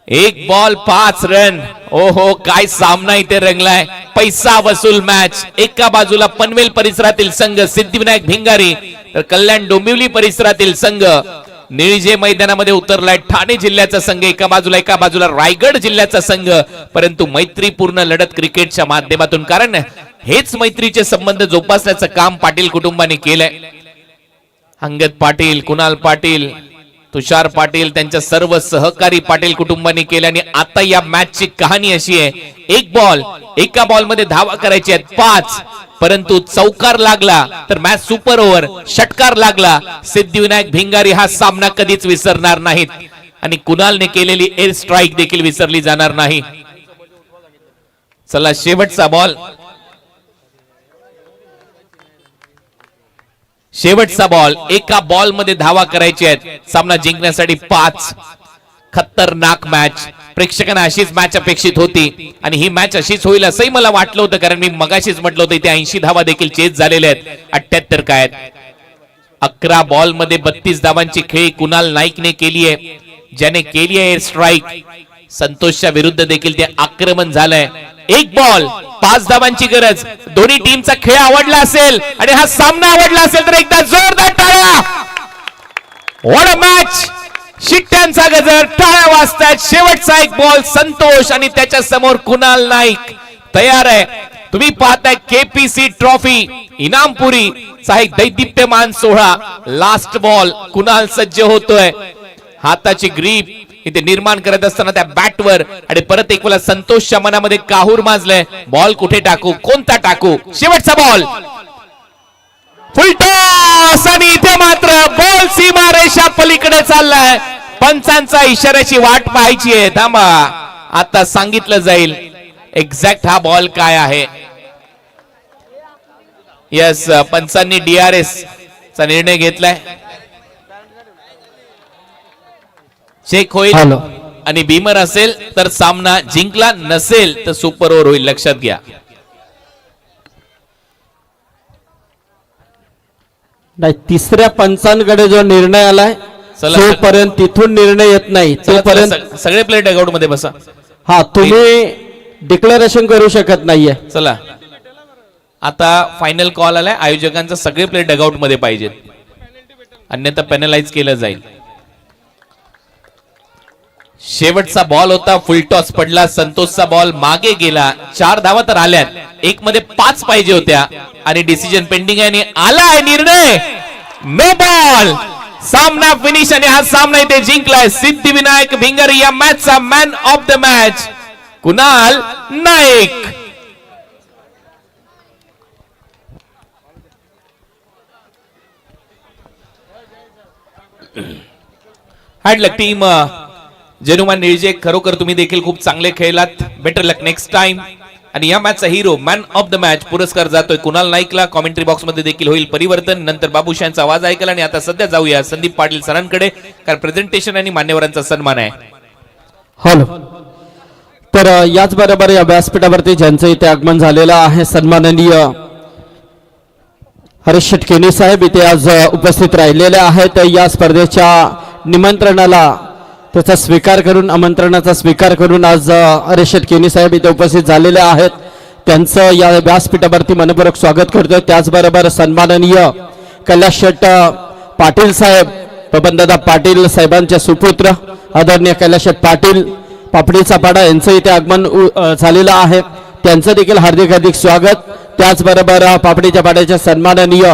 1 बॉल 5 रन. ओहो, काय सामना इथे रंगलाय. पैसा वसूल मॅच. एका बाजूला पनवेल परिसरातील संघ सिद्धिविनायक भिंगारी, तर कल्याण डोंबिवली परिसरातील संघ निळजे मैदानामध्ये उतरलाय. ठाणे जिल्ह्याचा संघ एका बाजूला रायगड जिल्ह्याचा संघ. परंतु मैत्रीपूर्ण लढत क्रिकेटच्या माध्यमातून, कारण हेच मैत्रीचे संबंध जोपासण्याचं काम पाटील कुटुंबाने केलंय. अंगद पाटील, कुणाल पाटील, तुषार पाटील, त्यांच्या सर्व सहकारी पाटील कुटुंबाने केले. आणि आता या मॅचची कहाणी अशी आहे, 1 बॉल, एका बॉल मध्ये धावा करायची आहेत 5, परंतु चौकार लागला तर मॅच सुपर ओव्हर, षटकार लागला. सिद्धिविनायक भिंगारी हा सामना कधीच विसरणार नाहीत आणि कुणालने केलेली एअर स्ट्राईक देखील विसरली जाणार नाही. चला शेवटचा बॉल, शेवटचा बॉल. एका बॉल मध्ये धावा करायची आहेत. सामना जिंकण्यासाठी 5. खतरनाक मॅच. प्रेक्षकांना अशीच मॅच अपेक्षित होती आणि ही मॅच अशीच होईल असंही मला वाटलं होतं, कारण मी मगाशीच म्हटलं होतं इथे 80 धावा देखील चेस झालेल्या आहेत. 78 काय आहेत. 11 बॉल मध्ये 32 धावांची खेळी कुणाल नाईकने केली आहे, ज्याने केली आहे एअर स्ट्राईक. संतोषच्या विरुद्ध देखील ते आक्रमण झालंय. 1 बॉल 5 धावांची गरज. दोन्ही टीमचा खेळ आवडला असेल आणि हा सामना आवडला असेल तर एकदा जोरदार टाळ्या. What a match. शिट्ट्यांचा गजर, टाळ्या वाजतायत. शेवटचा 1 बॉल. संतोष आणि त्याच्या समोर कुणाल नाईक तयार आहे. तुम्ही पाहताय केपीसी ट्रॉफी इनामपुरी चा एक दैदिप्यमान सोहळा. Last ball. कुणाल सज्ज होतोय, हाताची ग्रीप इथे निर्माण करत असताना त्या बॅटवर, आणि परत एक वेळा संतोषच्या मनामध्ये काहूर माजलंय. बॉल कुठे टाकू, कोणता टाकू. शेवटचा बॉल, फुल टॉस आणि इथे मात्र बॉल सीमारेषा पलीकडे चाललाय. पंचांचा इशाऱ्याची वाट पाहायची आहे. थांबा, आता सांगितलं जाईल एक्झॅक्ट हा बॉल काय आहे. यस, पंचांनी DRS चा निर्णय घेतलाय. चेक होईल हॅलो. आणि बीमर असेल तर सामना जिंकला, नसेल तर सुपर ओव्हर होईल, लक्षात घ्या. नाही, तिसऱ्या पंचांकडे जो निर्णय आलाय चला. तोपर्यंत तिथून निर्णय येत नाही तोपर्यंत सगळे प्लेयर डगआउट मध्ये बसा. हा, तुम्ही डिक्लेरेशन करू शकत नाहीये. चला, आता फायनल कॉल आलाय. आयोजकांचा सगळे प्लेयर डगआउट मध्ये पाहिजेत, अन्यथा पेनलाइज केलं जाईल. शेवटचा बॉल होता, फुलटॉस पडला, संतोषचा बॉल मागे गेला. 4 धावा तर आल्यात, 1 मध्ये 5 पाहिजे होत्या आणि डिसिजन पेंडिंग आहे आणि आलाय निर्णय. नो बॉल, सामना फिनिश आणि हा सामना इथे जिंकलाय सिद्धिविनायक भिंगारी. या मॅचचा man of the match Kunal Naik. Hard luck team. जेनुमान निळजे, खरोखर तुम्ही देखील खूप चांगले खेळलात. Better luck next time. आणि या मॅचचा hero man of the match पुरस्कार जातोय कुणाल नाईकला. कॉमेंट्री बॉक्स मध्ये देखील होईल परिवर्तन. नंतर बाबूशांचा आवाज ऐकाल आणि आता सध्या जाऊया संदीप पाटील सरांकडे, कारण प्रेझेंटेशन आणि मान्यवरांचा सन्मान आहे. हॅलो. तर याच बरोबर या व्यासपीठावरती ज्यांचं इथे आगमन झालेलं आहे, सन्माननीय हरीश शेटकेनी साहेब इथे आज उपस्थित राहिलेले आहेत. या स्पर्धेच्या निमंत्रणाला त्याचा स्वीकार करून, आमंत्रणाचा स्वीकार करून आज हरीश शेटकेनी साहेब इथे उपस्थित झालेले आहेत. त्यांचं या व्यासपीठावरती मनपूर्वक स्वागत करतोय. त्याचबरोबर सन्माननीय कैलास शेट पाटील साहेब, बबनदादा पाटील साहेबांचे सुपुत्र आदरणीय कैलास शेट पाटील पापडीचा पाडा यांचं इथे आगमन झालेलं आहे. त्यांचं देखील हार्दिक हार्दिक स्वागत. त्याचबरोबर पापडीच्या पाड्याचे सन्माननीय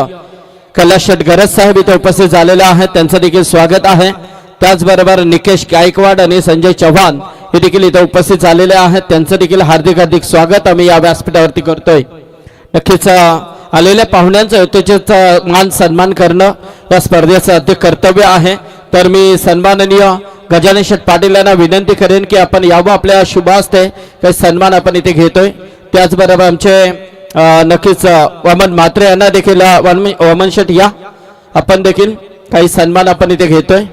कैलास शेट गरज साहेब इथे उपस्थित झालेले आहेत. त्यांचं देखील स्वागत आहे. त्याचबरोबर निकेश गायकवाड आणि संजय चव्हाण हे देखील इथे उपस्थित झालेले आहेत. त्यांचं देखील हार्दिक हार्दिक स्वागत आम्ही या व्यासपीठावरती करतोय. नक्कीच आलेल्या पाहुण्यांचं यथोचित मान सन्मान करणं या स्पर्धेचं अति कर्तव्य आहे. तर मी सन्माननीय गजानन शेट पाटील यांना विनंती करेन की आपण यावं, आपल्या शुभ हस्ते काही सन्मान आपण इथे घेतोय. त्याचबरोबर आमचे नक्कीच वामन म्हात्रे यांना देखील, वामन शेट या, आपण देखील काही सन्मान आपण इथे घेतोय.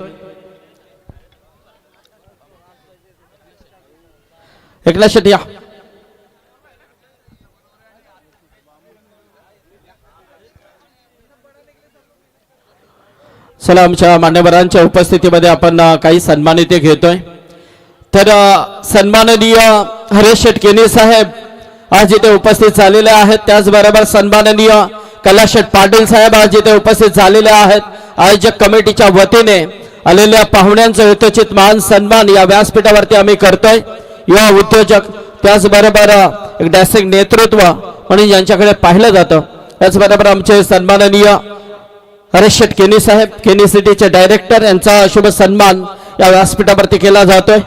एकनाथ शेट या. चला, आमच्या मान्यवरांच्या उपस्थितीमध्ये आपण काही सन्मान इथे घेतोय. तर सन्माननीय हरीश शेटकेनी साहेब आज इथे उपस्थित झालेले आहेत. त्याचबरोबर सन्माननीय कैलास शेट पाटील साहेब आज इथे उपस्थित झालेले आहेत. आयोजक कमिटीच्या वतीने आलेल्या पाहुण्यांचं यथोचित मान सन्मान या व्यासपीठावरती आम्ही करतोय. युवा उद्योजक, त्याचबरोबर एक डॅसिंग नेतृत्व म्हणून यांच्याकडे पाहिलं जातं. त्याचबरोबर आमचे सन्माननीय हरीश शेट केनी साहेब, केनी सिटीचे डायरेक्टर, यांचा शुभ सन्मान या व्यासपीठावरती केला जातोय.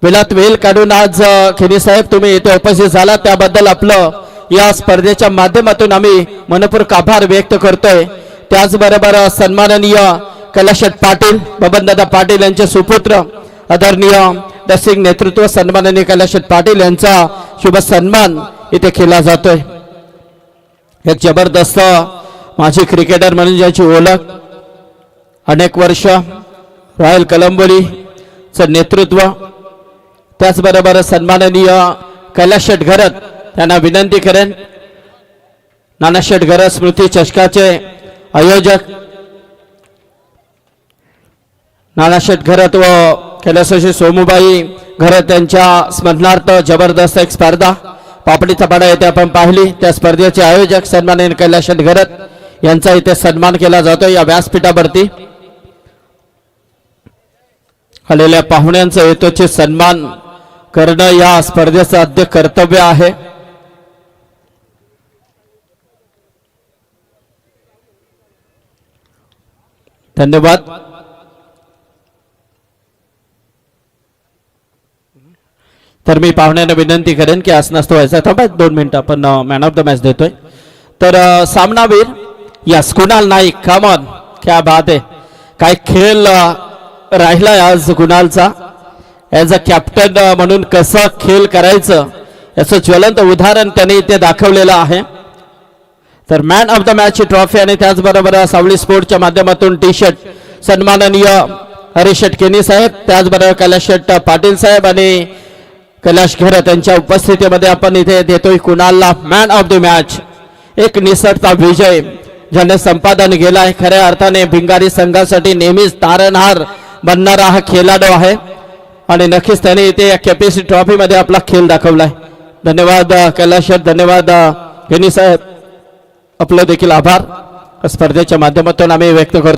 वेळात वेळ काढून आज केनी साहेब तुम्ही इथे उपस्थित झाला, त्याबद्दल आपलं या स्पर्धेच्या माध्यमातून आम्ही मनपूर्वक आभार व्यक्त करतोय. त्याचबरोबर सन्माननीय कैलास शेट पाटील, बबनदादा पाटील यांचे सुपुत्र आदरणीय डॅसिंग नेतृत्व सन्माननीय कैलास शेट पाटील यांचा शुभ सन्मान इथे केला जातोय. एक जबरदस्त माजी क्रिकेटर म्हणून ज्याची ओळख, अनेक वर्ष रॉयल कलंबोलीचं नेतृत्व, त्याचबरोबर सन्माननीय कैलास शेट घरत त्यांना विनंती करेन, नाना शेट घरत स्मृती चषकाचे आयोजक नाना शेट घरत व कैलासशी सोमूबाई घरत यांच्या स्मरणार्थ जबरदस्त एक स्पर्धा पापडीचा पाडा येथे आपण पाहिली. त्या स्पर्धेचे आयोजक सन्माननीय कैलास शेट घरत यांचा इथे सन्मान केला जातो. या व्यासपीठावरती आलेल्या पाहुण्यांचा यथोचित सन्मान करणं या स्पर्धेचं आद्य कर्तव्य आहे. धन्यवाद. तर मी पाहुण्यांना विनंती करेन की आसनास्त व्हायचा. थांबा 2 मिनिटं, आपण मॅन ऑफ द मॅच देतोय. तर सामनावीर yes Kunal Naik, come on, क्या बात आहे. काय खेळ राहिलाय आज कुणालचा. ॲज अ कॅप्टन म्हणून कसं खेळ करायचं याचं ज्वलंत उदाहरण त्यांनी इथे दाखवलेलं आहे. तर man of the match trophy आणि त्याचबरोबर सावली स्पोर्टच्या माध्यमातून टी शर्ट सन्माननीय हरीश शेट केनी साहेब, त्याचबरोबर कैलाश शेट पाटील साहेब आणि कैलाश घेरत यांच्या उपस्थितीमध्ये आपण इथे देतोय कुणालला मॅन ऑफ द मॅच. एक निसटता विजय ज्याने संपादन केलाय. खऱ्या अर्थाने भिंगारी संघासाठी नेहमीच तारणहार बनणारा हा खेळाडू आहे आणि नक्कीच त्याने इथे कॅप्टन्सी ट्रॉफी मध्ये आपला खेळ दाखवलाय. धन्यवाद कैलाश, धन्यवाद केनी साहेब, आपलं देखील आभार स्पर्धेच्या माध्यमातून आम्ही व्यक्त करतो.